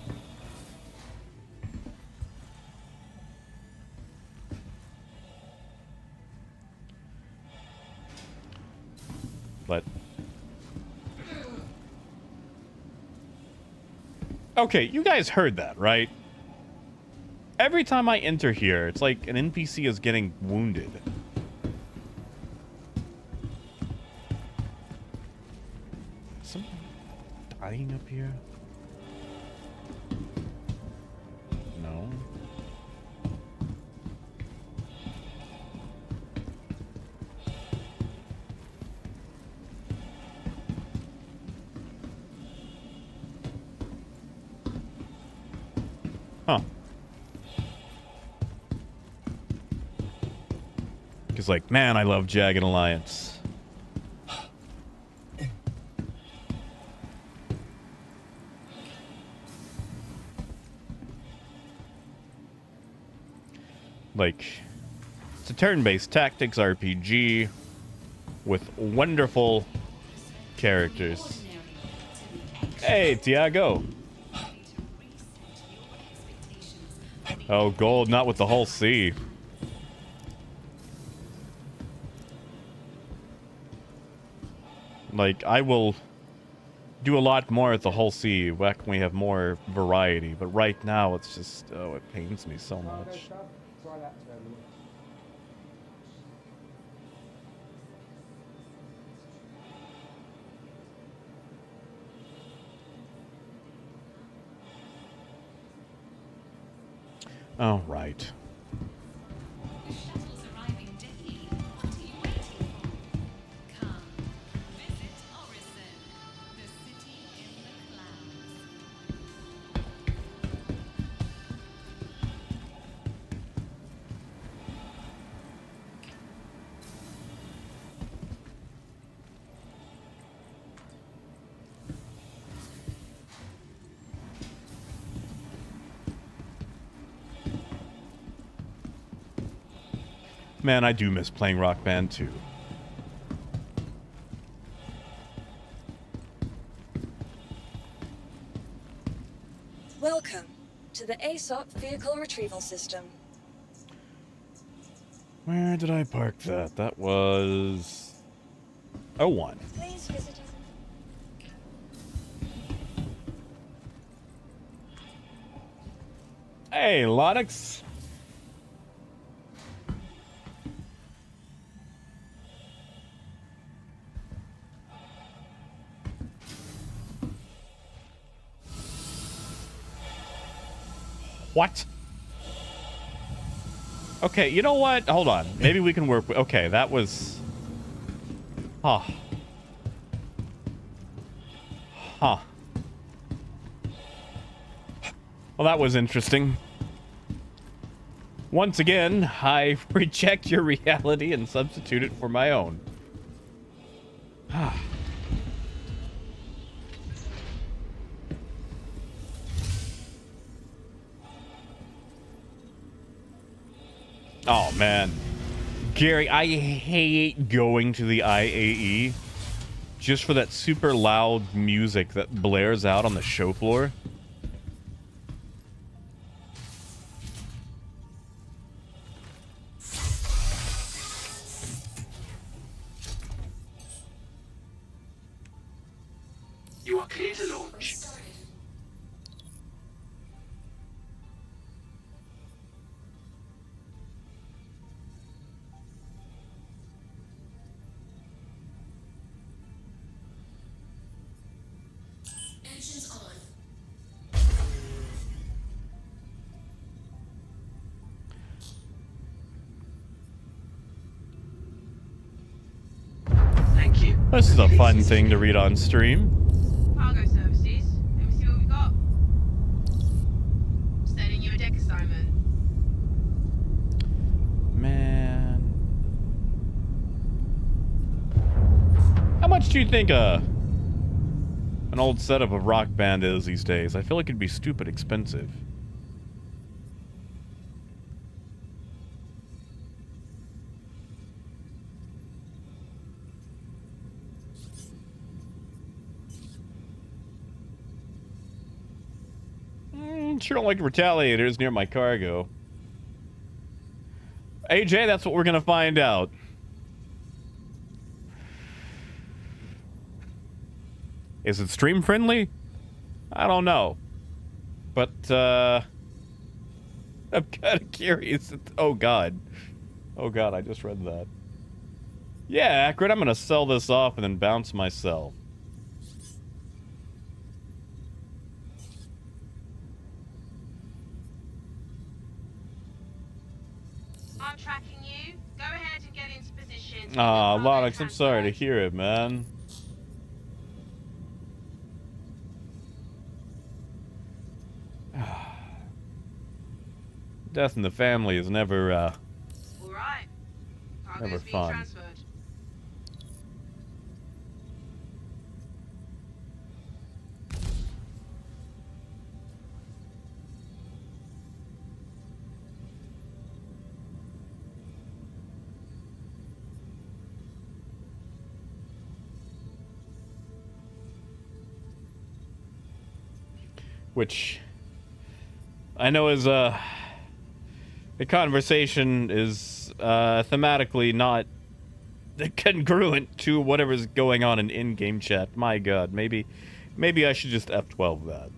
But... okay, you guys heard that, right? Every time I enter here, it's like an NPC is getting wounded. Is someone dying up here? No. Huh. Because, like, man, I love Jagged Alliance. Like, it's a turn-based tactics RPG with wonderful characters. Hey, Tiago. Oh, gold, not with the whole sea. Like, I will do a lot more at the whole sea back when we have more variety. But right now, it's just, oh, it pains me so much. Try that terminal. Oh, right. The shuttle's arriving daily. What are you waiting for? Come, visit Orison, the city in the clouds. Man, I do miss playing Rock Band 2. Welcome to the ASOP Vehicle Retrieval System. Where did I park that? That was... 01. Please visit us. Hey, Lonix. What? Okay, you know what? Hold on. Maybe we can work with... okay, that was... huh. Huh. Well, that was interesting. Once again, I reject your reality and substitute it for my own. Oh, man. Gary, I hate going to the IAE just for that super loud music that blares out on the show floor. You are clear to launch. Engines on. Thank you. This is a fun thing to read on stream. Cargo services. Let me see what we got. Sending you a deck assignment. Man. How much do you think an old setup of Rock Band is these days? I feel like it'd be stupid expensive. Sure don't like retaliators near my cargo. AJ, that's what we're gonna find out. Is it stream friendly? I don't know. But, I'm kind of curious. Oh, God. Oh, God, I just read that. Yeah, Akron, I'm gonna sell this off and then bounce myself. I'm tracking you. Go ahead and get into position. Aw, Cargo Lonix, I'm sorry to transfer. hear it, man. Death in the family is never, All right. Cargo's Never being fun. transferred. which I know is, the conversation is, thematically not congruent to whatever's going on in in-game chat. My God, maybe I should just F12 that.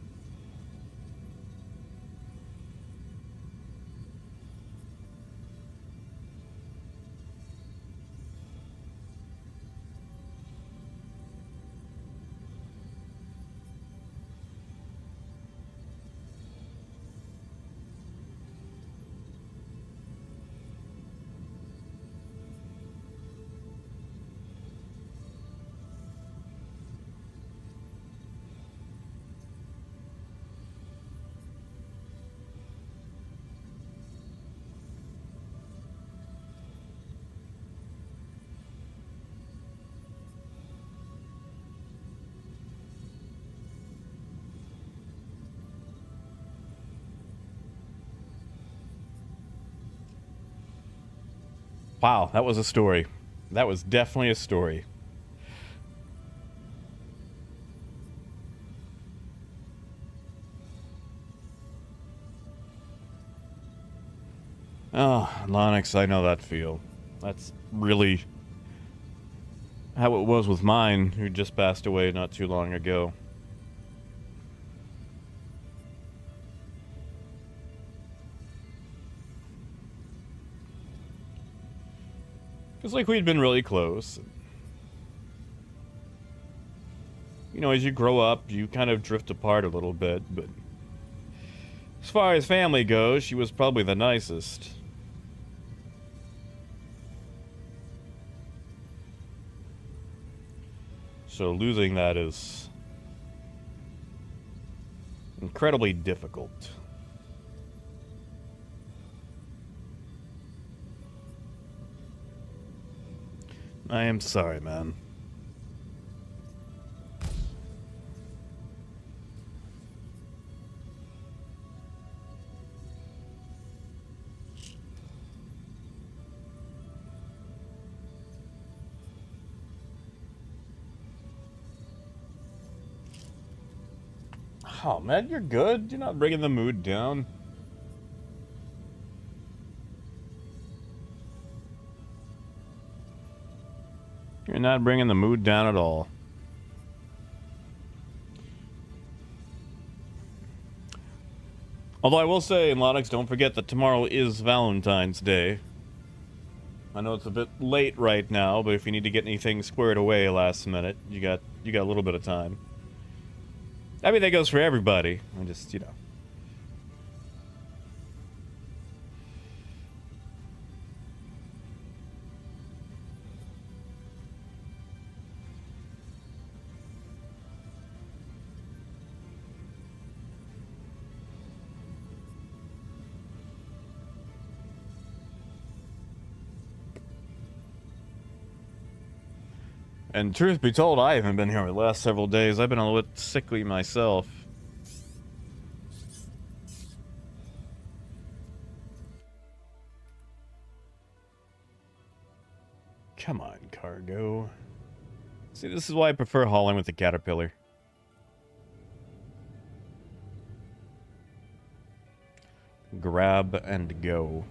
Wow, that was a story. That was definitely a story. Oh, Lonix, I know that feel. That's really how it was with mine, who just passed away not too long ago. Because, like, we'd been really close. You know, as you grow up, you kind of drift apart a little bit, but as far as family goes, she was probably the nicest. So losing that is incredibly difficult. I am sorry, man. Oh, man, you're good. You're not bringing the mood down. You're not bringing the mood down at all. Although I will say, Lonix, don't forget that tomorrow is Valentine's Day. I know it's a bit late right now, but if you need to get anything squared away last minute, you got a little bit of time. I mean, that goes for everybody. I just, you know. And truth be told, I haven't been here the last several days. I've been a little bit sickly myself. Come on, cargo. See, this is why I prefer hauling with the Caterpillar. Grab and go.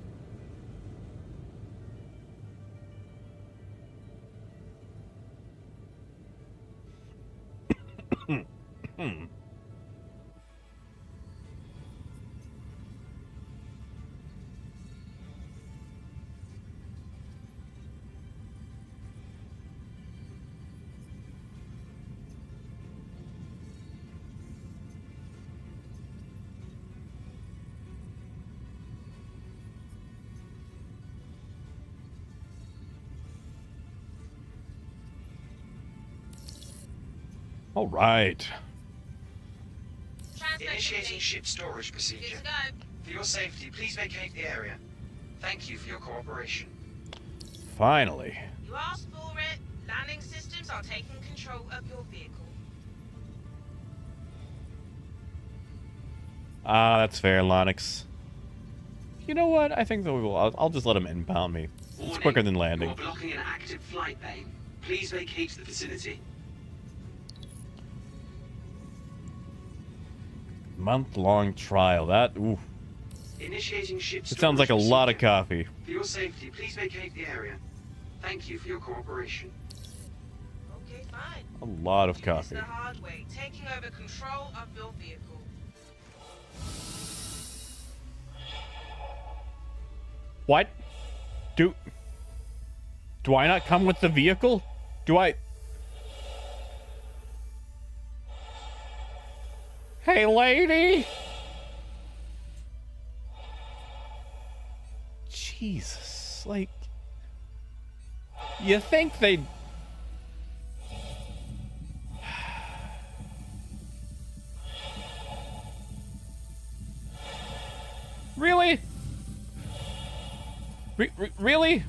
All right. Initiating ship storage procedure. Let's go. For your safety, please vacate the area. Thank you for your cooperation. Finally. You asked for it. Landing systems are taking control of your vehicle. Ah, that's fair, Lonix. You know what? I think that we will. I'll just let him impound me. It's quicker than landing. You're blocking an active flight lane. Please vacate the vicinity. Month-long trial. That, ooh. Initiating ship It sounds like a storage lot of procedure. coffee. For your safety, please vacate the area. Thank you for your cooperation. Okay, fine. A lot of Do coffee. this the hard way, taking over control of your vehicle. What? Do I not come with the vehicle? Do I... Hey, lady! Jesus, like... You think they'd... Really? Really?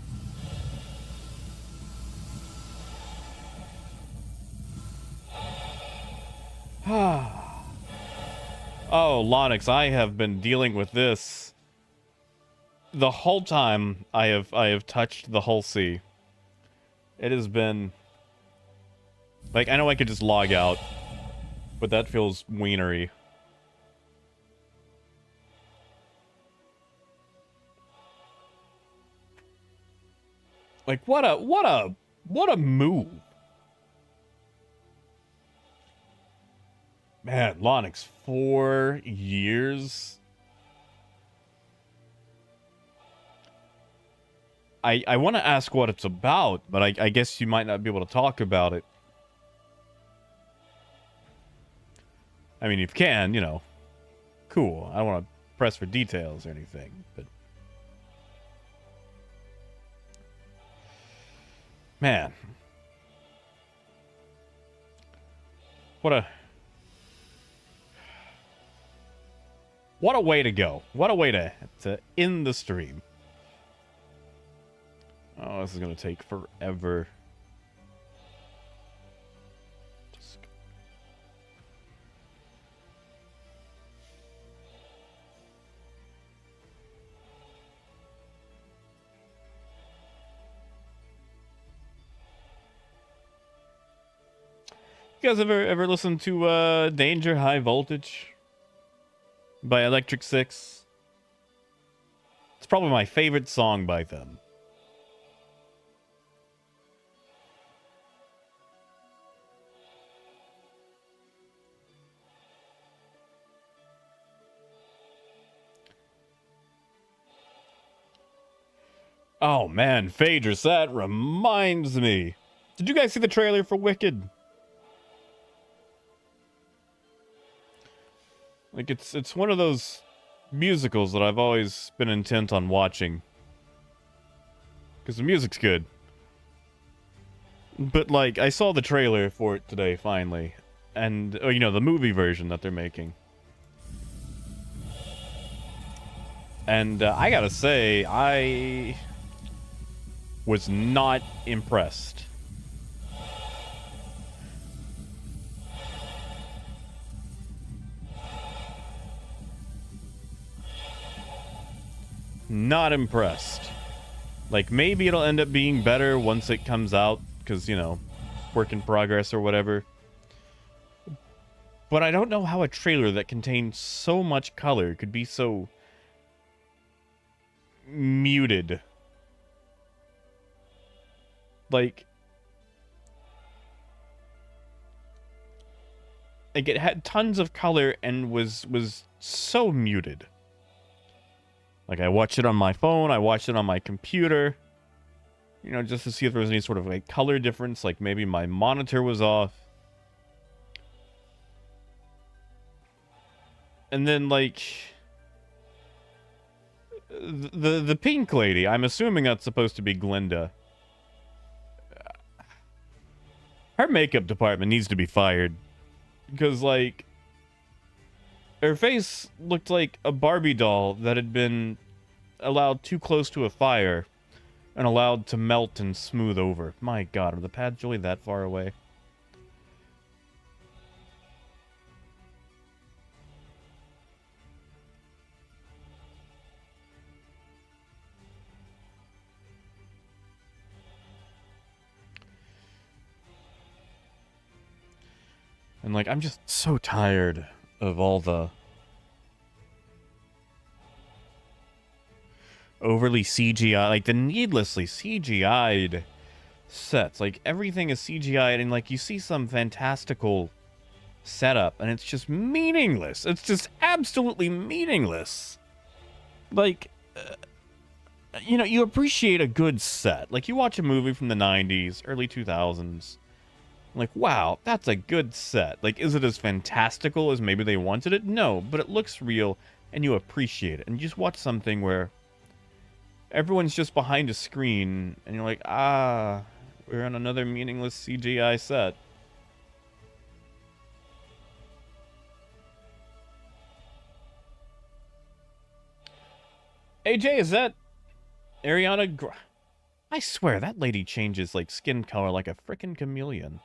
Oh, Lonix, I have been dealing with this the whole time I have touched the Hull Sea. It has been like, I know I could just log out, but that feels wienery. Like, what a move. Man, Lonix, 4 years. I want to ask what it's about, but I guess you might not be able to talk about it. I mean, if you can, you know, cool. I don't want to press for details or anything, but... Man. What a way to go. What a way to end the stream. Oh, this is going to take forever. You guys ever listen to Danger High Voltage by Electric Six? It's probably my favorite song by them. Oh man, Phaedrus, that reminds me. Did you guys see the trailer for Wicked? Like, it's one of those musicals that I've always been intent on watching. Because the music's good. But, like, I saw the trailer for it today, finally. And, you know, the movie version that they're making. And I gotta say, I was not impressed. Not impressed. Like, maybe it'll end up being better once it comes out, because, you know, work in progress or whatever. But I don't know how a trailer that contains so much color could be so muted. Like it had tons of color and was so muted. Like, I watched it on my phone, I watched it on my computer, you know, just to see if there was any sort of, like, color difference, like maybe my monitor was off. And then, like, the pink lady, I'm assuming that's supposed to be Glinda. Her makeup department needs to be fired. Because, like, her face looked like a Barbie doll that had been allowed too close to a fire and allowed to melt and smooth over. My God, are the pads really that far away? And, like, I'm just so tired of all the overly CGI, like, the needlessly CGI'd sets. Like, everything is CGI'd, and, like, you see some fantastical setup, and it's just meaningless. It's just absolutely meaningless. Like, you know, you appreciate a good set. Like, you watch a movie from the 90s, early 2000s, like, wow, that's a good set. Like, is it as fantastical as maybe they wanted it? No, but it looks real, and you appreciate it. And you just watch something where everyone's just behind a screen, and you're like, ah, we're on another meaningless CGI set. AJ, is that Ariana I swear, that lady changes, like, skin color like a frickin' chameleon.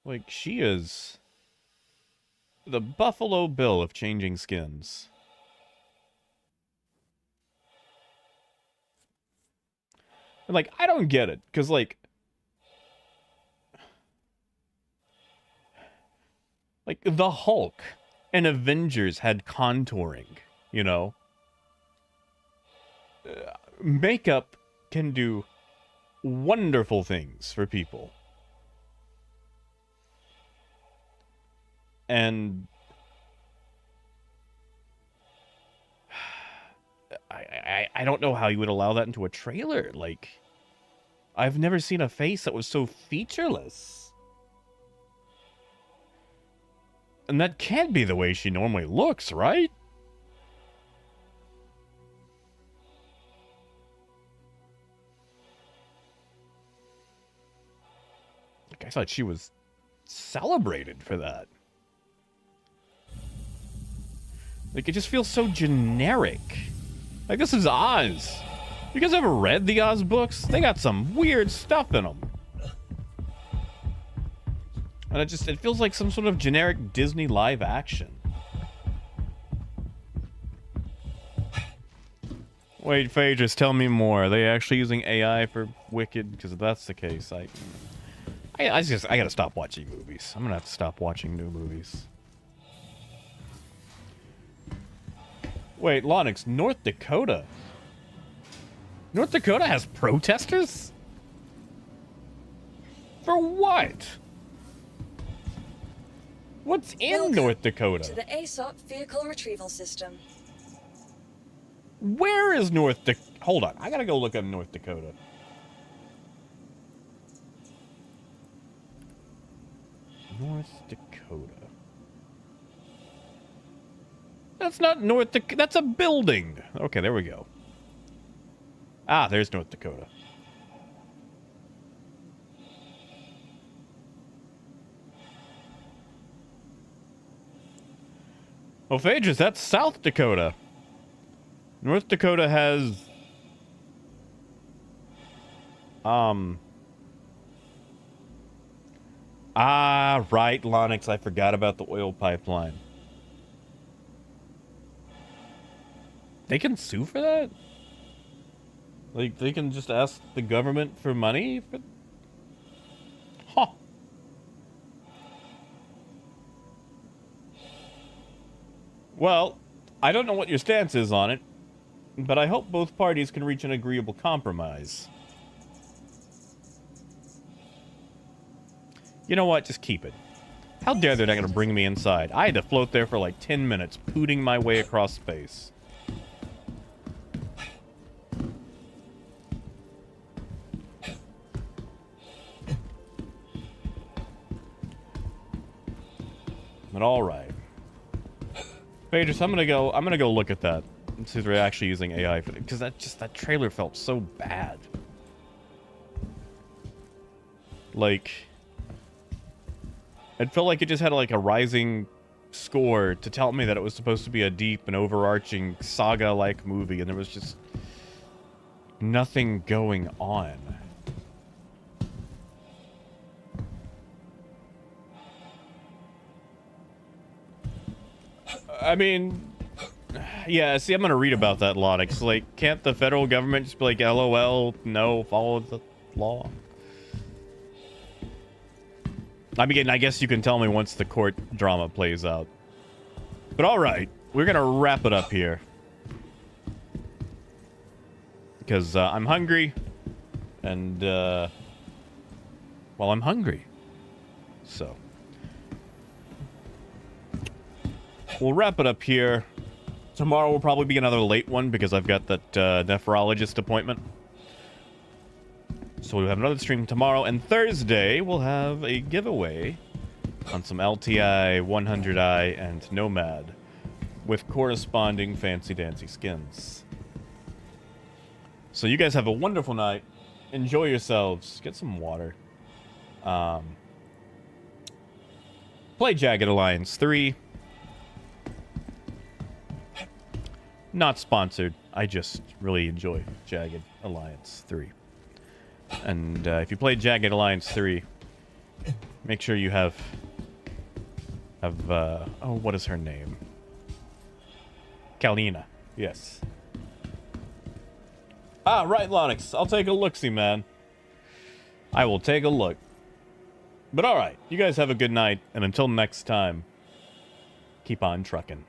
Like, she is the Buffalo Bill of changing skins. And, like, I don't get it, because, like, the Hulk and Avengers had contouring, you know? Makeup can do wonderful things for people. And I don't know how you would allow that into a trailer. Like, I've never seen a face that was so featureless. And that can't be the way she normally looks, right? Like, I thought she was celebrated for that. Like, it just feels so generic. Like, this is Oz. You guys ever read the Oz books? They got some weird stuff in them. And it feels like some sort of generic Disney live action. Wait, Phaedrus, tell me more. Are they actually using AI for Wicked? Because if that's the case, I gotta stop watching movies. I'm gonna have to stop watching new movies. Wait, Lonix, North Dakota? North Dakota has protesters? For what? What's in Welcome North Dakota? to the ASOP vehicle retrieval system. Where is North Dakota? Hold on. I gotta go look up North Dakota. North Dakota. That's not North Dakota. That's a building. Okay, there we go. Ah, there's North Dakota. Oh, Phaedrus, that's South Dakota. North Dakota has... Ah, right, Lonix. I forgot about the oil pipeline. They can sue for that? Like, they can just ask the government for money? Huh. Well, I don't know what your stance is on it, but I hope both parties can reach an agreeable compromise. You know what? Just keep it. How dare they're not going to bring me inside? I had to float there for like 10 minutes, pooting my way across space. But all right. Phaedrus, I'm gonna go look at that and see if they're actually using AI for it, because that trailer felt so bad. Like, it felt like it just had like a rising score to tell me that it was supposed to be a deep and overarching saga-like movie, and there was just nothing going on. I mean, yeah, see, I'm gonna read about that, Lonix. Like, can't the federal government just be like, LOL, no, follow the law? I mean, I guess you can tell me once the court drama plays out. But alright, we're gonna wrap it up here. Because I'm hungry, and, well, I'm hungry. So... we'll wrap it up here. Tomorrow will probably be another late one because I've got that nephrologist appointment. So we'll have another stream tomorrow. And Thursday, we'll have a giveaway on some LTI, 100i, and Nomad with corresponding fancy-dancy skins. So you guys have a wonderful night. Enjoy yourselves. Get some water. Play Jagged Alliance 3. Not sponsored. I just really enjoy Jagged Alliance 3. And if you play Jagged Alliance 3, make sure you have oh, what is her name? Kalina. Yes. Ah, right, Lonix. I'll take a look-see, man. I will take a look. But alright, you guys have a good night, and until next time, keep on trucking.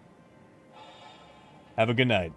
Have a good night.